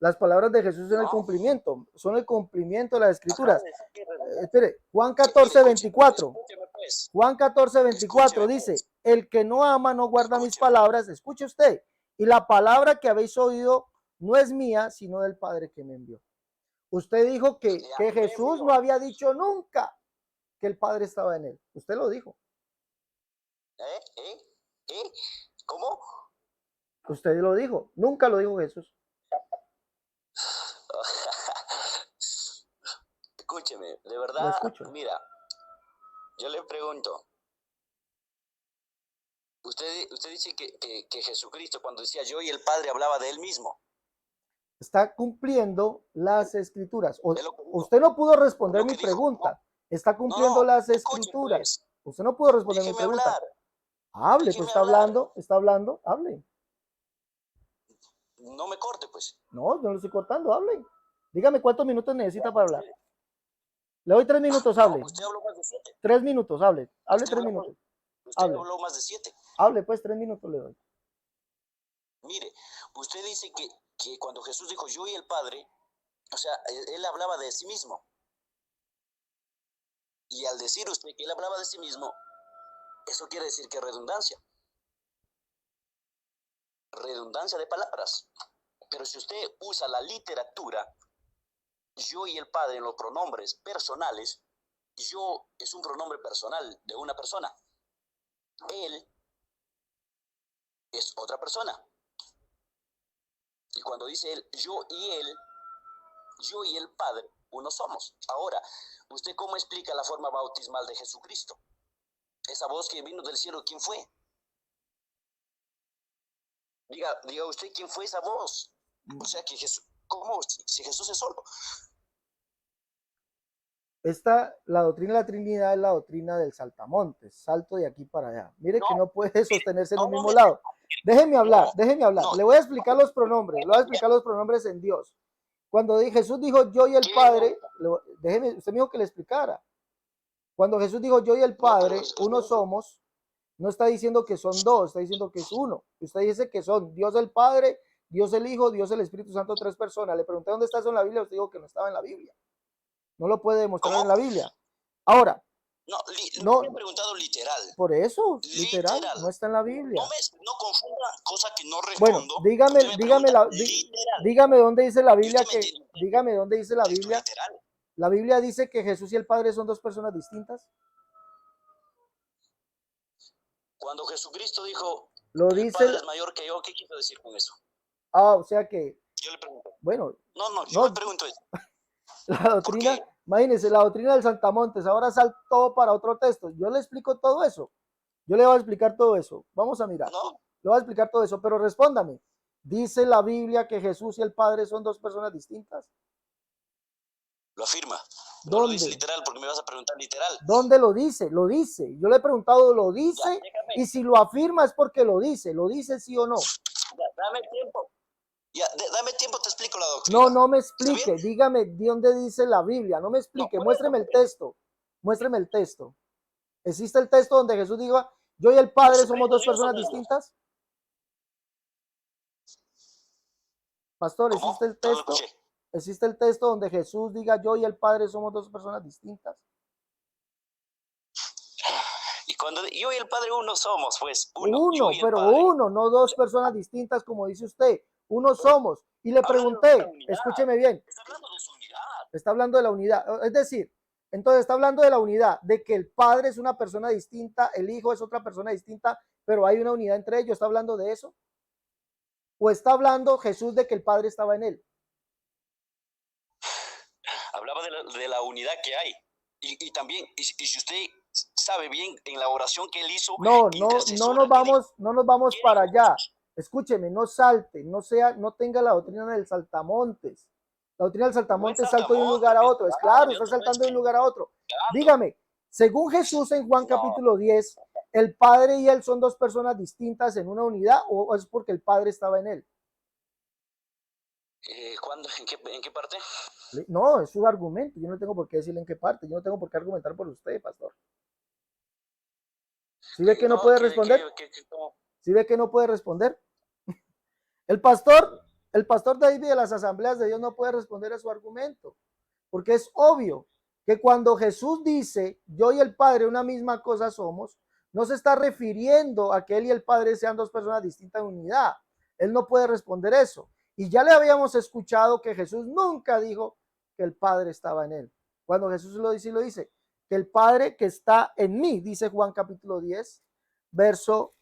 las palabras de Jesús son el cumplimiento, son el cumplimiento de las escrituras. Espere, Juan 14:24. Pues. Juan 14:24 dice, el que no ama no guarda mis palabras, escuche usted, y la palabra que habéis oído no es mía, sino del Padre que me envió. Usted dijo que Jesús no había dicho nunca que el Padre estaba en él. Usted lo dijo. ¿Cómo? Usted lo dijo. Nunca lo dijo Jesús. Escúcheme, de verdad, mira, yo le pregunto, usted dice que Jesucristo cuando decía yo y el Padre hablaba de él mismo. Está cumpliendo las escrituras. Usted no pudo responder mi pregunta. Está cumpliendo las escrituras. Usted no pudo responder mi pregunta. Hable, pues está hablando, hable. No me corte, pues. No, no lo estoy cortando, hable. Dígame cuántos minutos necesita para hablar. Le doy 3 minutos, hable. No, usted habló más de 7. 3 minutos, hable. Hable 3 minutos. Usted habló más de 7. Hable, pues 3 minutos le doy. Mire, usted dice que cuando Jesús dijo yo y el Padre, o sea, él hablaba de sí mismo. Y al decir usted que él hablaba de sí mismo, eso quiere decir que es redundancia. Redundancia de palabras. Pero si usted usa la literatura, yo y el Padre en los pronombres personales, yo es un pronombre personal de una persona. Él es otra persona. Y cuando dice él, yo y el Padre, uno somos. Ahora, ¿usted cómo explica la forma bautismal de Jesucristo? Esa voz que vino del cielo, ¿quién fue? Diga usted quién fue esa voz. O sea que Jesús, ¿cómo? Si Jesús es solo. La doctrina de la Trinidad es la doctrina del saltamontes, salto de aquí para allá. Mire que no puede sostenerse en un mismo lado. Déjeme hablar. Le voy a explicar los pronombres, en Dios. Cuando Jesús dijo yo y el ¿Qué? Padre, déjeme, usted me dijo que le explicara. Cuando Jesús dijo yo y el No, pero Padre, uno somos, no está diciendo que son dos, está diciendo que es uno. Usted dice que son Dios el Padre, Dios el Hijo, Dios el Espíritu Santo, tres personas. Le pregunté dónde está eso en la Biblia, usted dijo que no estaba en la Biblia. No lo puede demostrar en ¿cómo? la Biblia. Ahora, No, me he no, preguntado literal. por eso, literal, Literal. no está en la Biblia. No confunda cosa que no Bueno, respondo. dígame, Usted me pregunta literal. dígame dónde dice la Y usted Biblia me entiende. dígame dónde dice la Texto Biblia. literal. La Biblia dice que Jesús y el Padre son dos personas distintas. Cuando Jesucristo dijo, Lo el dice, Padre es mayor que yo, ¿qué quiso decir con eso? o sea que, Yo le pregunto. bueno, No, yo me no, pregunto eso. la doctrina, Porque, imagínense, la doctrina del Saltamontes, ahora saltó para otro texto. Yo le explico todo eso. Yo le voy a explicar todo eso. Vamos a mirar. no, Le voy a explicar todo eso, pero respóndame. ¿Dice la Biblia que Jesús y el Padre son dos personas distintas? lo afirma. No lo dice ¿Dónde? literal porque me vas a preguntar literal. ¿Dónde lo dice? Lo dice. Yo le he preguntado, ¿lo Ya, dice? déjame. Y si lo afirma es porque lo dice. ¿Lo dice sí o no? Ya, dame tiempo. Ya, dame tiempo, te explico la No, doctrina. no me ¿Está bien? explique. Dígame de dónde dice la Biblia. No me No, explique. por eso, Muéstreme el pues. texto. Muéstreme el texto. ¿Existe el texto donde Jesús diga, yo y el Padre somos ¿Jesucristo dos es Dios o personas no es Dios? distintas? Pastor, ¿existe ¿Cómo? el No lo texto? escuché. ¿Existe el texto donde Jesús diga, yo y el Padre somos dos personas distintas? Y cuando yo y el Padre uno somos, pues, yo Uno, y el pero Padre. uno, no dos personas distintas como dice usted. Uno somos. Y le Habla de la pregunté, unidad. escúcheme bien, Está hablando de su unidad. está hablando de la unidad. Es decir, entonces está hablando de la unidad, de que el Padre es una persona distinta, el Hijo es otra persona distinta, pero hay una unidad entre ellos. ¿Está hablando de eso? ¿O está hablando Jesús de que el Padre estaba en él? Hablaba de la unidad que hay. Y también, y si usted sabe bien, en la oración que él hizo, No, intercesora, ¿qué dijo? no nos vamos ¿Qué para dijo allá. Jesús? Escúcheme, no salte, no tenga la doctrina del saltamontes. La doctrina del No es saltamontes salto de un saltamontes, lugar a mi otro. Es estimado, claro, yo está te estoy saltando de un lugar a otro. explicando. Dígame, según Jesús en Juan No, capítulo 10, ¿el Padre y él son dos personas distintas en una unidad o es porque el Padre estaba en él? ¿cuándo? En qué parte? No, es su argumento. Yo no tengo por qué decirle en qué parte. Yo no tengo por qué argumentar por usted, pastor. ¿Sí ve que no No, puede responder? no. ¿Sí ve que no puede responder? El pastor, el pastor David de las asambleas de Dios no puede responder a su argumento, porque es obvio que cuando Jesús dice, yo y el Padre una misma cosa somos, no se está refiriendo a que él y el Padre sean dos personas distintas en unidad. Él no puede responder eso. Y ya le habíamos escuchado que Jesús nunca dijo que el Padre estaba en él. Cuando Jesús lo dice, que el Padre que está en mí, dice Juan capítulo 10, verso,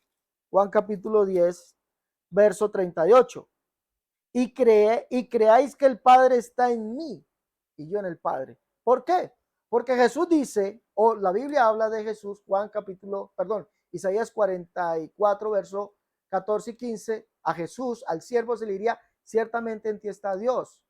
Juan capítulo 10, verso 38. Y creáis que el Padre está en mí y yo en el Padre. ¿Por qué? Porque Jesús dice, o la Biblia habla de Jesús, Isaías 44, verso 14 y 15, a Jesús, al siervo se le diría, ciertamente en ti está Dios.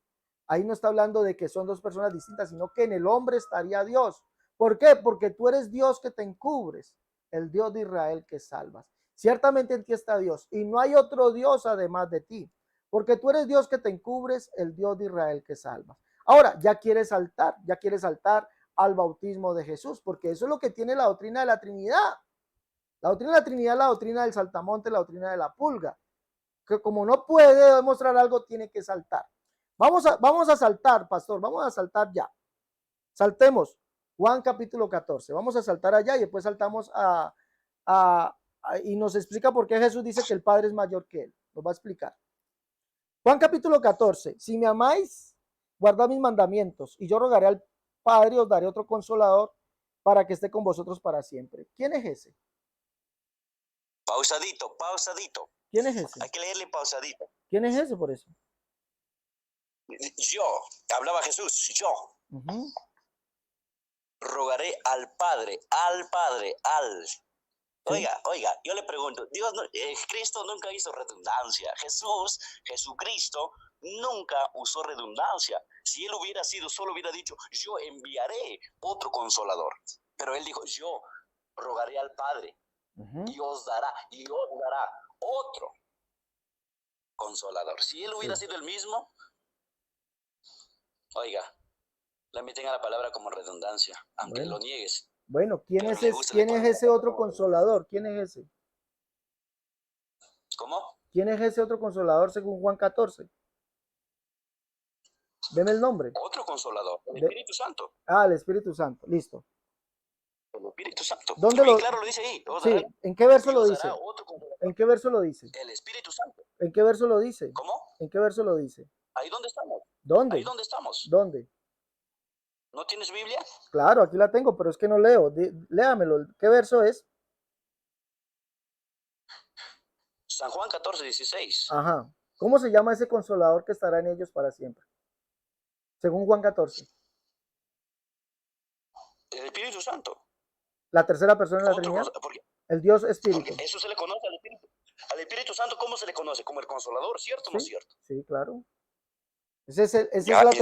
Ahí no está hablando de que son dos personas distintas, sino que en el hombre estaría Dios. ¿Por qué? Porque tú eres Dios que te encubres, el Dios de Israel que salvas. Ciertamente en ti está Dios y no hay otro Dios además de ti, porque tú eres Dios que te encubres, el Dios de Israel que salvas. Ahora, ya quieres saltar al bautismo de Jesús, porque eso es lo que tiene la doctrina de la Trinidad. La doctrina de la Trinidad es la doctrina del saltamonte, la doctrina de la pulga, que como no puede demostrar algo, tiene que saltar. Vamos a saltar, pastor, vamos a saltar ya. Saltemos Juan capítulo 14. Vamos a saltar allá y después saltamos y nos explica por qué Jesús dice que el Padre es mayor que él. Nos va a explicar. Juan capítulo 14. Si me amáis, guardad mis mandamientos y yo rogaré al Padre y os daré otro consolador para que esté con vosotros para siempre. ¿Quién es ese? Pausadito, pausadito. ¿Quién es ese? Hay que leerle pausadito. ¿Quién es ese por eso? Yo, hablaba Jesús, yo rogaré al Padre, al. Sí. Oiga, yo le pregunto, Cristo nunca hizo redundancia. Jesucristo nunca usó redundancia. Si él hubiera sido, solo hubiera dicho, yo enviaré otro consolador. Pero él dijo, yo rogaré al Padre y os dará otro consolador. Si él hubiera sido el mismo, Oiga, le meten a la palabra como redundancia, aunque Bueno, lo niegues. bueno, ¿quién Pero es, le gusta, le quién es ponen ese otro consolador? ¿Quién es ese? ¿cómo? ¿Quién es ese otro consolador según Juan 14? Deme el nombre. Otro consolador, el De, Espíritu Santo. el Espíritu Santo. Listo. El Espíritu Santo. ¿Dónde Bien lo? claro lo dice ahí. Sí, ¿en qué verso lo Dios dará dice? otro consolador. ¿En qué verso lo dice? El Espíritu Santo. ¿En qué verso lo dice? ¿Cómo? ¿En qué verso lo dice? Ahí donde estamos. Ahí ¿Dónde? donde estamos. ¿Dónde? ¿No tienes Biblia? Claro, aquí la tengo, pero es que no leo. Léamelo. ¿Qué verso es? San Juan 14:16. Ajá. ¿Cómo se llama ese consolador que estará en ellos para siempre? Según Juan 14. El Espíritu Santo. La tercera persona de la Otro Trinidad. porque El Dios Porque Espíritu. eso se le conoce al Espíritu. Al Espíritu Santo, ¿cómo se le conoce? Como el Consolador, ¿cierto o no es Sí, cierto? sí, claro. Esa Ya, y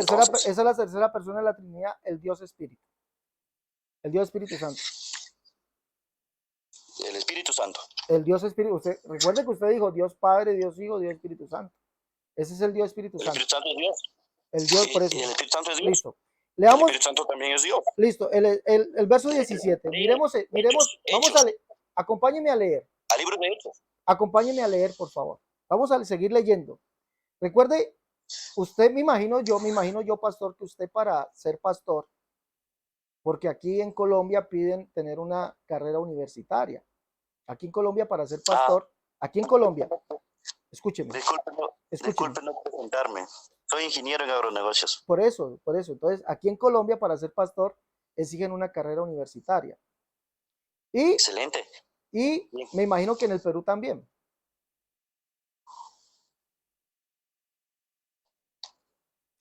es la tercera persona de la Trinidad, el Dios Espíritu. El Dios Espíritu Santo. el Espíritu Santo. El Dios Espíritu. Usted, recuerde que usted dijo Dios Padre, Dios Hijo, Dios Espíritu Santo. Ese es el Dios Espíritu El Santo. Espíritu Santo es Dios. El Dios, por Y eso. el Espíritu Santo es Dios. Listo. El Leamos, Espíritu Santo también es Dios. listo, el verso 17. Miremos, vamos a Hechos. leer. Acompáñeme a leer. Al libro de Hechos. Acompáñeme a leer, por favor. Vamos a seguir leyendo. Recuerde, usted me imagino yo, pastor, que usted para ser pastor, porque aquí en Colombia piden tener una carrera universitaria. Aquí en Colombia para ser pastor, aquí en Colombia, escúcheme, escúcheme. Disculpe no presentarme. Soy ingeniero en agronegocios. Por eso, por eso. Entonces, aquí en Colombia para ser pastor exigen una carrera universitaria. Excelente. Y me imagino que en el Perú también.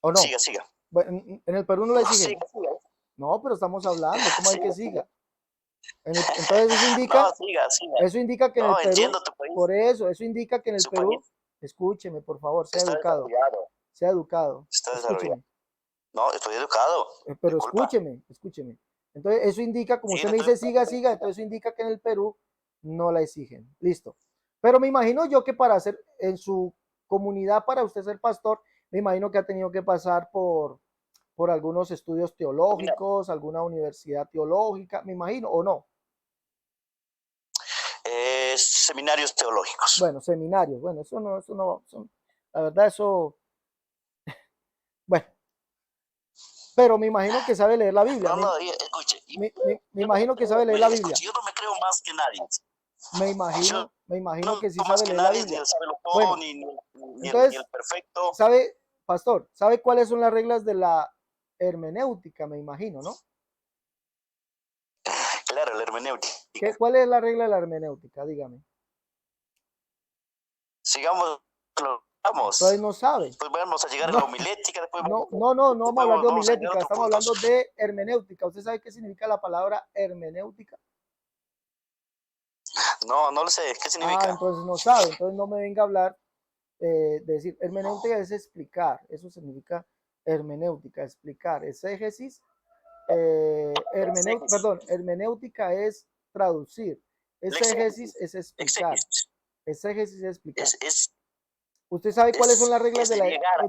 ¿O no? Siga, siga. Bueno, en el Perú no la No, exigen. siga, siga. No, pero estamos hablando, ¿cómo hay que Siga. siga? Entonces No, siga, siga. eso indica que en el No, Perú, entiendo tu país. por eso indica que en el Su país Perú, escúcheme, por favor, está desarrollado. sea educado, Está desarrollado. escúcheme, No, estoy educado. pero Disculpa. escúcheme. Entonces, eso indica, como Sí, usted no me estoy... dice, siga, entonces eso indica que en el Perú no la exigen. Listo. Pero me imagino yo que para hacer en su comunidad, para usted ser pastor, me imagino que ha tenido que pasar por algunos estudios teológicos, alguna universidad teológica, me imagino, o no. Seminarios teológicos. Bueno, seminarios, bueno, la verdad, eso, bueno, pero me imagino que sabe leer la Biblia. No, escuche. Me imagino que sabe leer la Biblia. Escuche, yo no me creo más que nadie. Yo Me imagino no que sí más sabe que leer la nadie, ni Biblia. el sábelo todo, Bueno, ni el entonces, perfecto. ¿sabe, pastor? ¿Sabe cuáles son las reglas de la hermenéutica? Me imagino, ¿no? Claro, la hermenéutica. ¿Cuál es la regla de la hermenéutica? Dígame. Sigamos, vamos. Entonces no sabe. Después vamos a llegar No, a la homilética. Después no vamos a hablar de vamos a llegar a homilética, otros estamos hablando puntos. de hermenéutica. ¿Usted sabe qué significa la palabra hermenéutica? No, no lo sé. ¿Qué significa? Entonces no sabe, entonces no me venga a hablar de decir, hermenéutica es explicar, eso significa hermenéutica, explicar, exégesis, hermenéutica es traducir, exégesis es explicar, exégesis es explicar. ¿Usted sabe cuáles son las reglas de la... llegar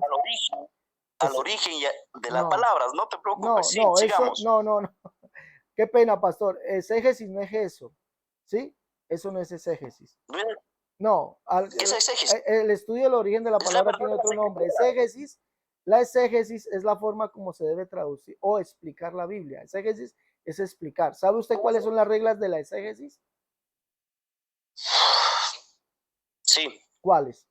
al origen de las palabras, no te preocupes, sigamos. No, qué pena, pastor, exégesis no es eso, ¿sí? Eso no es exégesis. No, ¿Qué es exégesis? el estudio del origen de la palabra tiene otro nombre. Exégesis, la exégesis es la forma como se debe traducir o explicar la Biblia. Exégesis es explicar. ¿Sabe usted cuáles son las reglas de la exégesis? Sí. ¿Cuáles?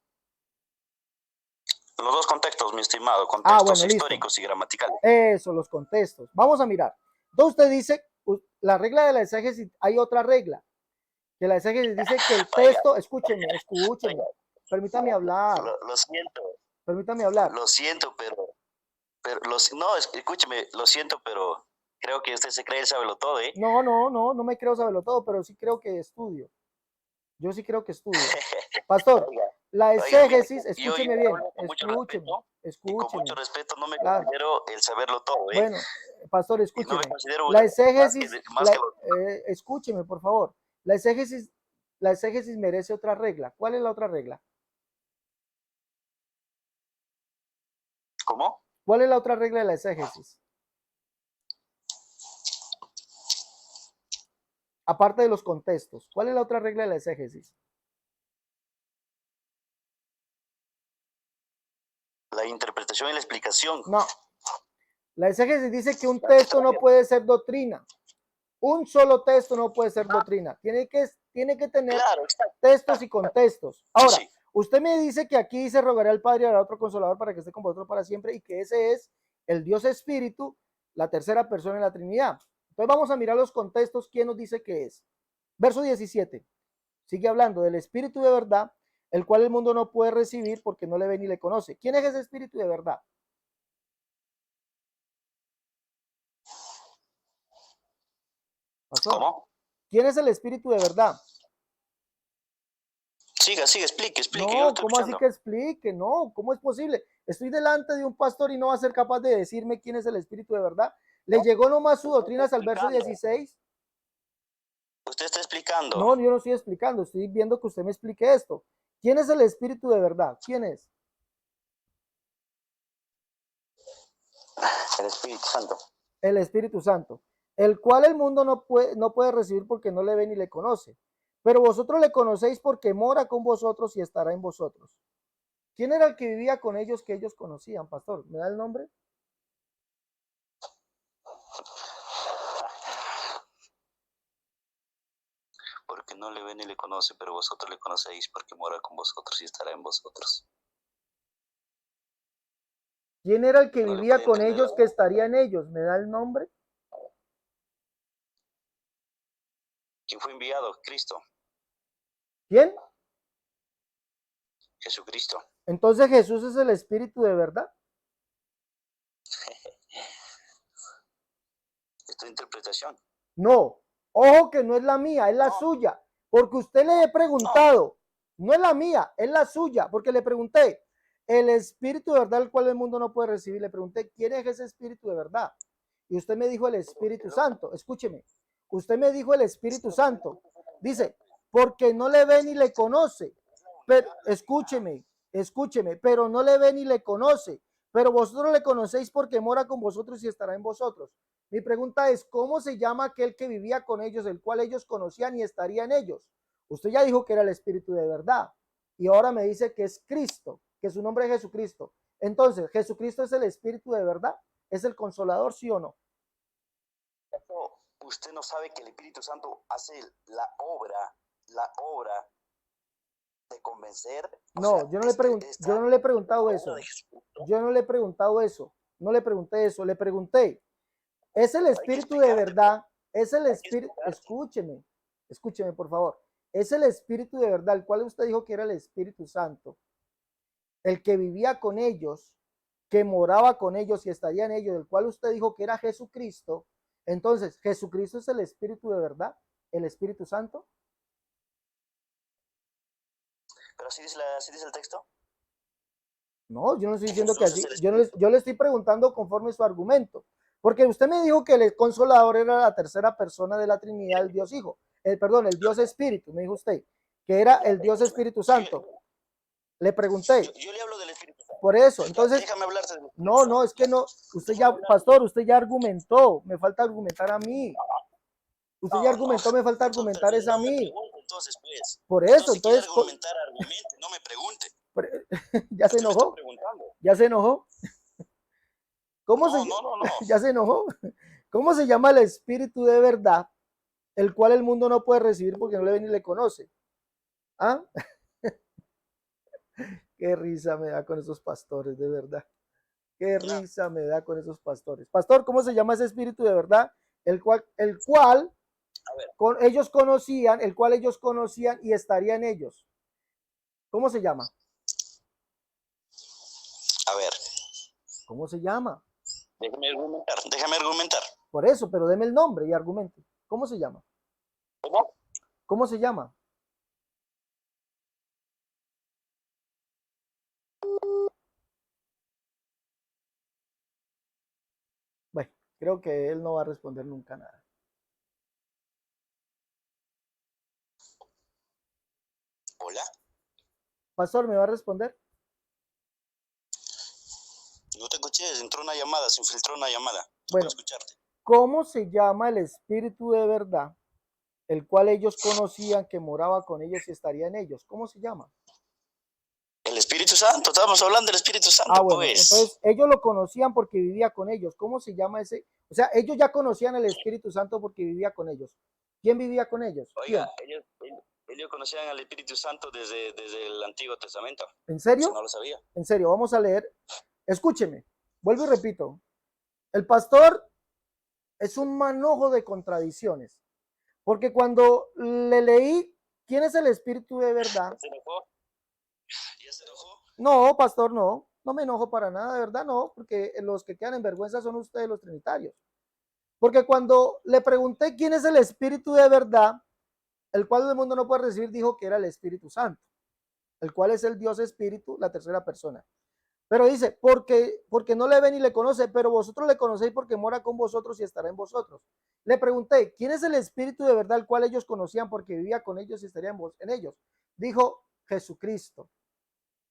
Los dos contextos, mi estimado, contextos históricos listo. Y gramaticales. Eso, los contextos. Vamos a mirar. Entonces usted dice, la regla de la exégesis, hay otra regla, que la exégesis dice que el texto, escúcheme, permítame hablar. Lo siento. Permítame hablar. Lo siento, pero no, escúcheme, lo siento, pero creo que usted se cree sábelo todo, ¿eh? No me creo saberlo todo, pero sí creo que estudio. Yo sí creo que estudio. Pastor, la exégesis, escúcheme bien, escúcheme. Con mucho respeto, no me considero el saberlo todo, ¿eh? Bueno, pastor, escúcheme. No me considero la exégesis, escúcheme, por favor. La exégesis merece otra regla. ¿Cuál es la otra regla? ¿Cómo? ¿Cuál es la otra regla de la exégesis? Aparte de los contextos, ¿cuál es la otra regla de la exégesis? La interpretación y la explicación. No. La exégesis dice que un texto no puede ser doctrina. Un solo texto no puede ser doctrina. Tiene que tener textos y contextos. Ahora, Sí. usted me dice que aquí dice rogaré al Padre y hará otro consolador para que esté con vosotros para siempre y que ese es el Dios Espíritu, la tercera persona de la Trinidad. Entonces vamos a mirar los contextos. ¿Quién nos dice que es? Verso 17. Sigue hablando del Espíritu de verdad, el cual el mundo no puede recibir porque no le ve ni le conoce. ¿Quién es ese Espíritu de verdad? Pastor, ¿Cómo? ¿quién es el Espíritu de verdad? Siga, explique, yo lo No, estoy ¿cómo así escuchando. que explique? No, ¿cómo es posible? Estoy delante de un pastor y no va a ser capaz de decirme quién es el Espíritu de verdad. ¿Le llegó nomás su doctrina hasta el verso 16? Usted está explicando. No, yo no estoy explicando, estoy viendo que usted me explique esto. ¿Quién es el Espíritu de verdad? ¿Quién es? El Espíritu Santo. El Espíritu Santo, el cual el mundo no puede recibir porque no le ve ni le conoce. Pero vosotros le conocéis porque mora con vosotros y estará en vosotros. ¿Quién era el que vivía con ellos que ellos conocían, pastor? ¿Me da el nombre? Porque no le ve ni le conoce, pero vosotros le conocéis porque mora con vosotros y estará en vosotros. ¿Quién era el que No le vivía puede con entender. ellos que estaría en ellos? ¿Me da el nombre? ¿Quién fue enviado? Cristo. ¿Quién? Jesucristo. Entonces Jesús es el Espíritu de verdad. Es tu interpretación. No, ojo que no es la mía, es la suya. Porque usted le he preguntado, no es la mía, es la suya. Porque le pregunté, el Espíritu de verdad, el cual el mundo no puede recibir. Le pregunté, ¿quién es ese Espíritu de verdad? Y usted me dijo el Espíritu Santo. Escúcheme, usted me dijo el Espíritu Santo. Dice, porque no le ve ni le conoce. Pero escúcheme, pero no le ve ni le conoce. Pero vosotros le conocéis porque mora con vosotros y estará en vosotros. Mi pregunta es, ¿cómo se llama aquel que vivía con ellos, el cual ellos conocían y estaría en ellos? Usted ya dijo que era el Espíritu de verdad y ahora me dice que es Cristo, que su nombre es Jesucristo. Entonces, ¿Jesucristo es el Espíritu de verdad? ¿Es el Consolador, sí o no? Usted no sabe que el Espíritu Santo hace la obra de convencer. No, yo no le he preguntado eso. Yo no le he preguntado eso. No le pregunté eso. Le pregunté, ¿es el Espíritu de verdad? ¿Es el Espíritu? Escúcheme, por favor. ¿Es el Espíritu de verdad, el cual usted dijo que era el Espíritu Santo, el que vivía con ellos, que moraba con ellos y estaría en ellos, el cual usted dijo que era Jesucristo? Entonces, ¿Jesucristo es el Espíritu de verdad? ¿El Espíritu Santo? Pero así dice el texto. No, yo no estoy Que diciendo que Jesús es así. el Yo Espíritu. le estoy preguntando conforme su argumento. Porque usted me dijo que el Consolador era la tercera persona de la Trinidad, el Dios Hijo. Perdón, el Dios Espíritu, me dijo usted, que era el Dios Espíritu Santo. Le pregunté. Yo le hablo del Espíritu Santo. Por eso, entonces, Déjame hablar del Espíritu no, Santo. no, es que no. Usted ya, pastor, usted ya argumentó. Me falta argumentar a mí. Usted ya argumentó, me falta argumentar es a mí. Entonces, pues. Por eso, Entonces, si quiere entonces, argumentar, argumente, no me pregunte. ya se Usted me está enojó. preguntando. Ya se enojó. ¿Cómo se, No. ya se enojó? ¿Cómo se llama el Espíritu de verdad, el cual el mundo no puede recibir porque no le ve ni le conoce? ¿Ah? Qué risa me da con esos pastores, de verdad. Qué No. risa me da con esos pastores. Pastor, ¿cómo se llama ese Espíritu de verdad? El cual ellos conocían, el cual ellos conocían y estaría en ellos. ¿Cómo se llama? A ver. ¿Cómo se llama? Déjame argumentar. Por eso, pero deme el nombre y argumente. ¿Cómo se llama? ¿Cómo? ¿Cómo se llama? Bueno, creo que él no va a responder nunca nada. Hola. Pastor, ¿me va a responder? No te escuché. escuché, entró una llamada, se infiltró una llamada. Bueno, Escucharte. ¿cómo se llama el Espíritu de verdad, el cual ellos conocían que moraba con ellos y estaría en ellos? ¿Cómo se llama? El Espíritu Santo, estábamos hablando del Espíritu Santo, Ah, bueno, pues. entonces ellos lo conocían porque vivía con ellos. ¿Cómo se llama ese? O sea, ellos ya conocían el Espíritu Santo porque vivía con ellos. ¿Quién vivía con ellos? Oiga, ¿Quién? ellos conocían al Espíritu Santo desde el Antiguo Testamento. ¿En Eso serio? no lo sabía. En serio, vamos a leer. Escúcheme, vuelvo y repito. El pastor es un manojo de contradicciones, porque cuando le leí quién es el Espíritu de verdad, ¿Ya se enojó? ¿Ya se enojó? no, pastor, no me enojo para nada, de verdad no, porque los que quedan en vergüenza son ustedes los trinitarios. Porque cuando le pregunté quién es el Espíritu de verdad, el cual el mundo no puede recibir, dijo que era el Espíritu Santo, el cual es el Dios Espíritu, la tercera persona. Pero dice, porque no le ven y le conoce, pero vosotros le conocéis porque mora con vosotros y estará en vosotros. Le pregunté, ¿quién es el Espíritu de verdad, el cual ellos conocían porque vivía con ellos y estaría en ellos? Dijo, Jesucristo.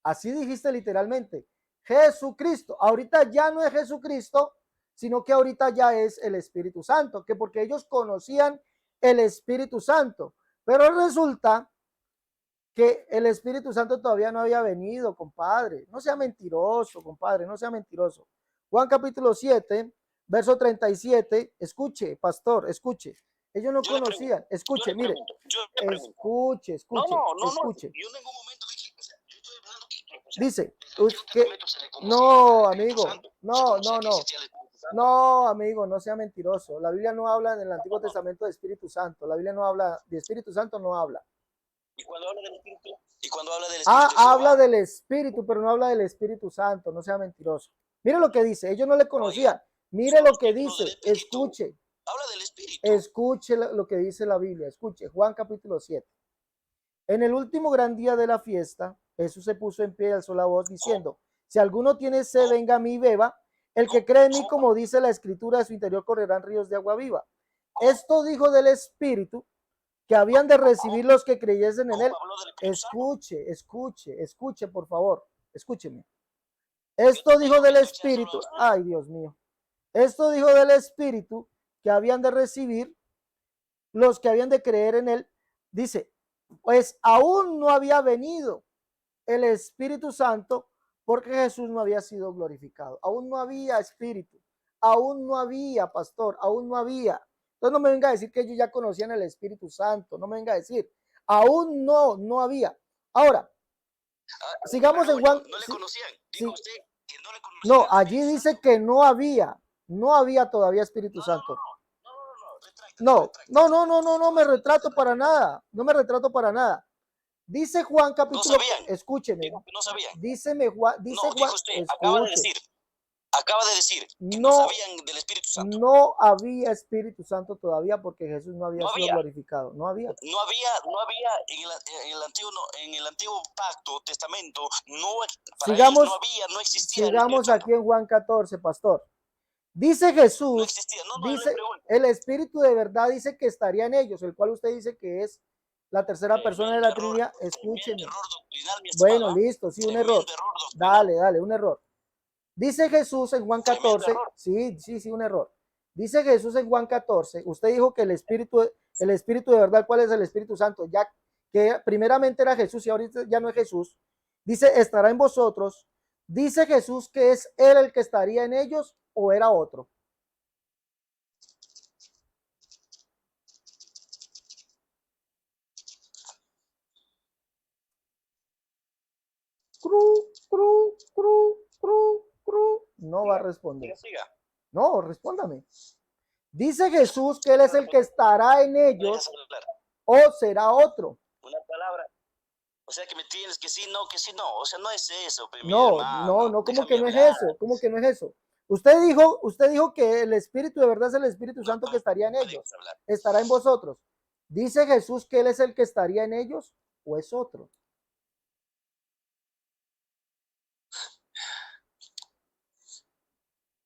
Así dijiste literalmente, Jesucristo. Ahorita ya no es Jesucristo, sino que ahorita ya es el Espíritu Santo, que porque ellos conocían el Espíritu Santo, pero resulta que el Espíritu Santo todavía no había venido, compadre. No sea mentiroso, compadre, no sea mentiroso. Juan capítulo 7, verso 37, escuche, pastor, escuche. Ellos no conocían, escuche, mire, escuche. Yo en ningún momento dije, o sea, yo estoy hablando Dice, que, se le conocía no, al Espíritu amigo, Santo. Se no, conocía no, que no. existía el Espíritu Santo. No, amigo, no sea mentiroso. La Biblia no habla en el Antiguo Testamento de Espíritu Santo. La Biblia no habla de Espíritu Santo, no habla. ¿Y cuando habla del Espíritu? ¿Y cuando habla del Espíritu de Habla Jehová? del Espíritu, pero no habla del Espíritu Santo. No sea mentiroso. Mire lo que dice. Ellos no le conocían. Oiga, Mire son lo los que títulos del dice. Espíritu. Escuche. Habla del Espíritu. Escuche lo que dice la Biblia. Escuche. Juan capítulo 7. En el último gran día de la fiesta, Jesús se puso en pie y alzó la voz diciendo, si alguno tiene sed, venga a mí y beba. El que cree en mí, como dice la Escritura, de su interior correrán ríos de agua viva. Esto dijo del Espíritu que habían de recibir los que creyesen en él. Escuche, por favor, escúcheme. Esto dijo del Espíritu, ay Dios mío, esto dijo del Espíritu que habían de recibir los que habían de creer en él. Dice, pues aún no había venido el Espíritu Santo porque Jesús no había sido glorificado. Aún no había Espíritu, aún no había pastor, aún no había. Entonces no me venga a decir que ellos ya conocían el Espíritu Santo, no me venga a decir, aún no había. Ahora, sigamos en Juan. No le conocían. Dijo usted que no le conocían. No, allí dice que no había todavía Espíritu Santo. No me retrato para nada, no me retrato para nada. Dice Juan capítulo, escúcheme, dijo que no sabían. dice Juan, dijo usted, acaba de decir que no sabían del Espíritu Santo. No había Espíritu Santo todavía porque Jesús no había sido glorificado. No había en el antiguo pacto, testamento, no existía. Sigamos aquí en Juan 14, pastor. Dice Jesús, dice el Espíritu de verdad, dice que estaría en ellos, el cual usted dice que es la tercera persona de la Trinidad. Escúcheme. Bueno, listo, sí, un error. Dale, un error. Dice Jesús en Juan 14, sí, un error. Dice Jesús en Juan 14, usted dijo que el Espíritu de verdad, ¿cuál es el Espíritu Santo? Ya que primeramente era Jesús y ahorita ya no es Jesús. Dice, estará en vosotros. Dice Jesús que es él el que estaría en ellos o era otro. No va a responder. No, respóndame. Dice Jesús que él es el que estará en ellos o será otro. Una palabra. O sea que me tienes que sí, no. O sea, no es eso. No, ¿cómo que no es eso? ¿Cómo que no es eso? Usted dijo que el Espíritu de verdad es el Espíritu Santo que estaría en ellos. Estará en vosotros. ¿Dice Jesús que él es el que estaría en ellos o es otro?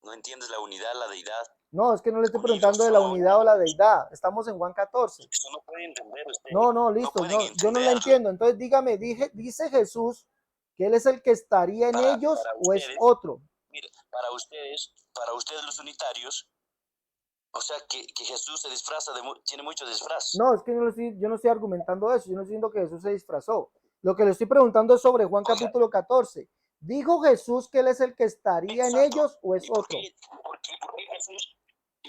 No entiendes la unidad, la deidad. No, es que no le estoy preguntando de la unidad o la deidad. Estamos en Juan 14. Eso no puede entender usted. No, listo. Yo no la entiendo. Entonces dígame, dice Jesús que él es el que estaría en ellos o es otro. mire, para ustedes los unitarios, o sea que Jesús se disfraza tiene mucho disfraz. No, es que yo no estoy argumentando eso, yo no estoy diciendo que Jesús se disfrazó. Lo que le estoy preguntando es sobre Juan capítulo 14. ¿Dijo Jesús que él es el que estaría en ellos o es otro? ¿Y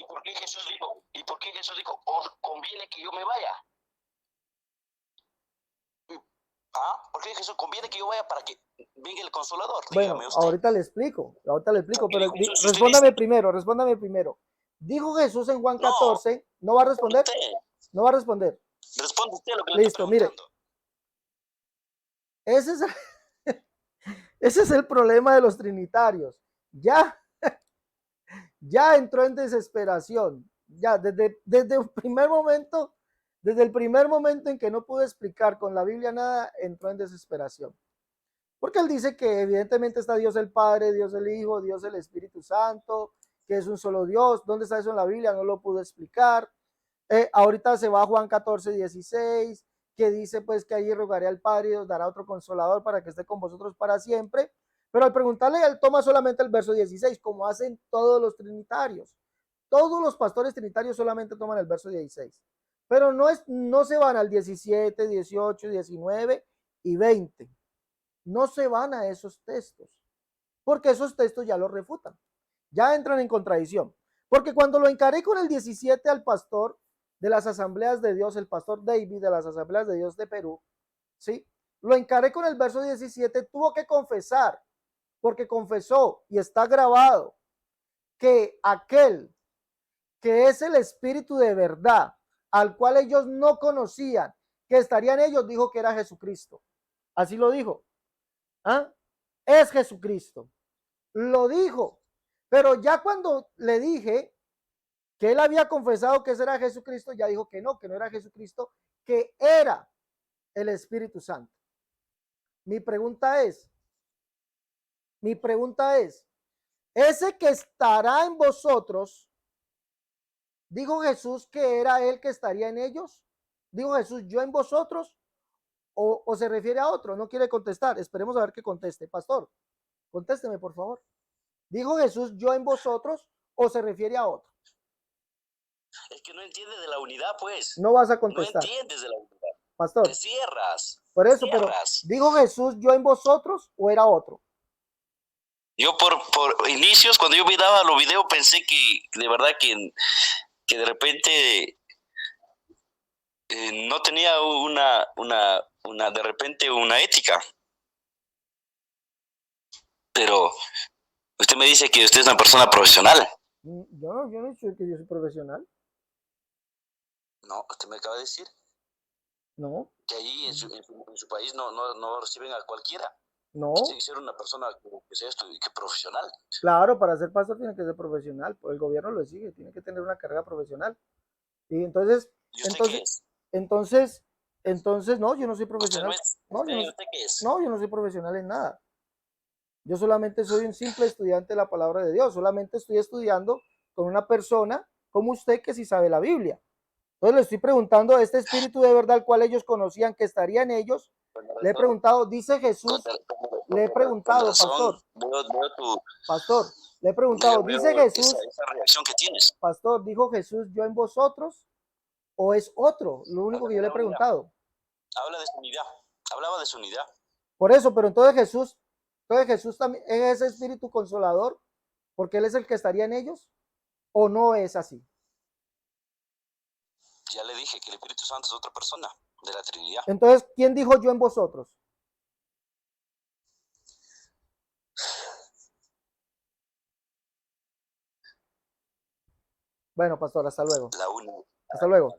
por qué Jesús dijo, os conviene que yo me vaya? ¿Por qué Jesús conviene que yo vaya para que venga el Consolador? Bueno, Dígame usted. ahorita le explico, pero Jesús, respóndame primero. ¿Dijo Jesús en Juan 14? ¿No va a responder? No va a responder. Responde usted lo que le Listo, estoy preguntando. Mire, ese es el problema de los trinitarios. Ya entró en desesperación. Ya, desde el primer momento en que no pudo explicar con la Biblia nada, entró en desesperación. Porque él dice que evidentemente está Dios el Padre, Dios el Hijo, Dios el Espíritu Santo, que es un solo Dios. ¿Dónde está eso en la Biblia? No lo pudo explicar. Ahorita se va a Juan 14:16, que dice pues que allí rogaré al Padre y os dará otro consolador para que esté con vosotros para siempre. Pero al preguntarle, él toma solamente el verso 16, como hacen todos los trinitarios. Todos los pastores trinitarios solamente toman el verso 16. Pero no se van al 17, 18, 19 y 20. No se van a esos textos, porque esos textos ya los refutan. Ya entran en contradicción. Porque cuando lo encaré con el 17 al pastor de las Asambleas de Dios, el pastor David de las Asambleas de Dios de Perú, ¿sí? Lo encaré con el verso 17, tuvo que confesar, porque confesó y está grabado que aquel que es el Espíritu de verdad, al cual ellos no conocían, que estarían ellos, dijo que era Jesucristo. Así lo dijo. ¿Ah? Es Jesucristo. Lo dijo. Pero ya cuando le dije que él había confesado que ese era Jesucristo, ya dijo que no era Jesucristo, que era el Espíritu Santo. Mi pregunta es, ese que estará en vosotros, ¿dijo Jesús que era él que estaría en ellos? ¿Dijo Jesús yo en vosotros? ¿O se refiere a otro? No quiere contestar. Esperemos a ver que conteste. Pastor, contésteme, por favor. ¿Dijo Jesús yo en vosotros o se refiere a otro? Es que no entiendes de la unidad, pues. No vas a contestar. No entiendes de la unidad. Pastor. Te cierras. Por eso, pero ¿dijo Jesús yo en vosotros o era otro? Yo por inicios, cuando yo miraba los videos, pensé que de verdad que de repente no tenía de repente una ética. Pero usted me dice que usted es una persona profesional. Yo no he dicho que yo soy profesional. No, usted me acaba de decir. No. Que allí en su país no reciben a cualquiera. No. Tiene que ser una persona que sea que profesional. Claro, para ser pastor tiene que ser profesional. El gobierno lo exige, tiene que tener una carrera profesional. Y entonces, ¿Y usted qué es? Entonces, no, yo no soy profesional. ¿Usted qué es? No, yo no soy profesional en nada. Yo solamente soy un simple estudiante de la palabra de Dios. Solamente estoy estudiando con una persona como usted que sí sabe la Biblia. Entonces le estoy preguntando a este espíritu de verdad al cual ellos conocían que estaría en ellos. Le he preguntado, dice Jesús, le he preguntado, pastor, le he preguntado, dice Jesús, esa reacción que tienes. Pastor, dijo Jesús, yo en vosotros, o es otro, lo único que yo le he preguntado. Habla de su unidad, hablaba de su unidad. Por eso, pero entonces Jesús también es ese espíritu consolador, porque él es el que estaría en ellos, o no es así. Ya le dije que el Espíritu Santo es otra persona de la Trinidad. Entonces, ¿quién dijo yo en vosotros? Bueno, pastor, hasta luego. Hasta luego.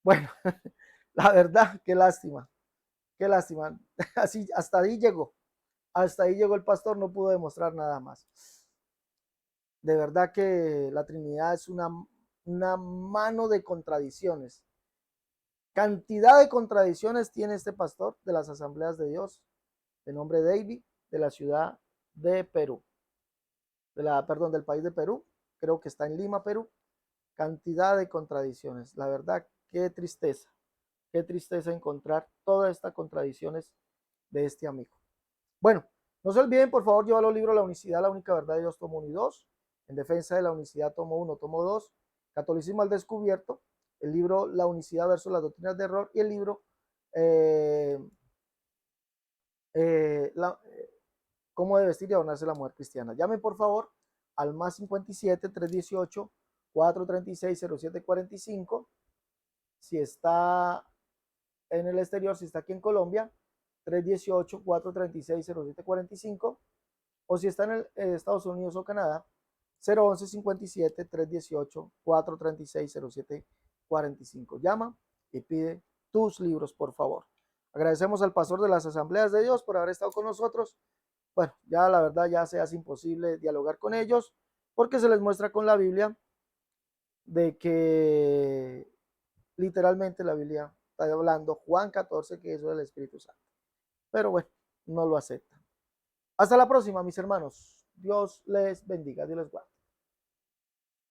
Bueno, la verdad, qué lástima. Qué lástima. Así, hasta ahí llegó. Hasta ahí llegó el pastor, no pudo demostrar nada más. De verdad que la Trinidad es una mano de contradicciones. Cantidad de contradicciones tiene este pastor de las Asambleas de Dios, de nombre David, de la ciudad de Perú, del país de Perú, creo que está en Lima, Perú. Cantidad de contradicciones, la verdad, qué tristeza, Qué tristeza encontrar todas estas contradicciones de este amigo. Bueno, no se olviden, por favor, llevar los libros La Unicidad, la única verdad de Dios, tomo 1 y 2, En defensa de la unicidad, tomo 1, tomo 2, Catolicismo al descubierto, el libro La Unicidad versus las doctrinas de error y el libro eh, la, Cómo debe vestir y adornarse la mujer cristiana. Llamen, por favor, al más 57 318 436 0745. Si está en el exterior, si está aquí en Colombia, 318-436-0745, o si está en Estados Unidos o Canadá, 011-57-318-436-0745. Llama y pide tus libros, por favor. Agradecemos al pastor de las Asambleas de Dios por haber estado con nosotros. Bueno, ya la verdad ya se hace imposible dialogar con ellos porque se les muestra con la Biblia de que literalmente la Biblia está hablando Juan 14, que eso es el Espíritu Santo. Pero bueno, no lo aceptan. Hasta la próxima, mis hermanos. Dios les bendiga, Dios les guarde.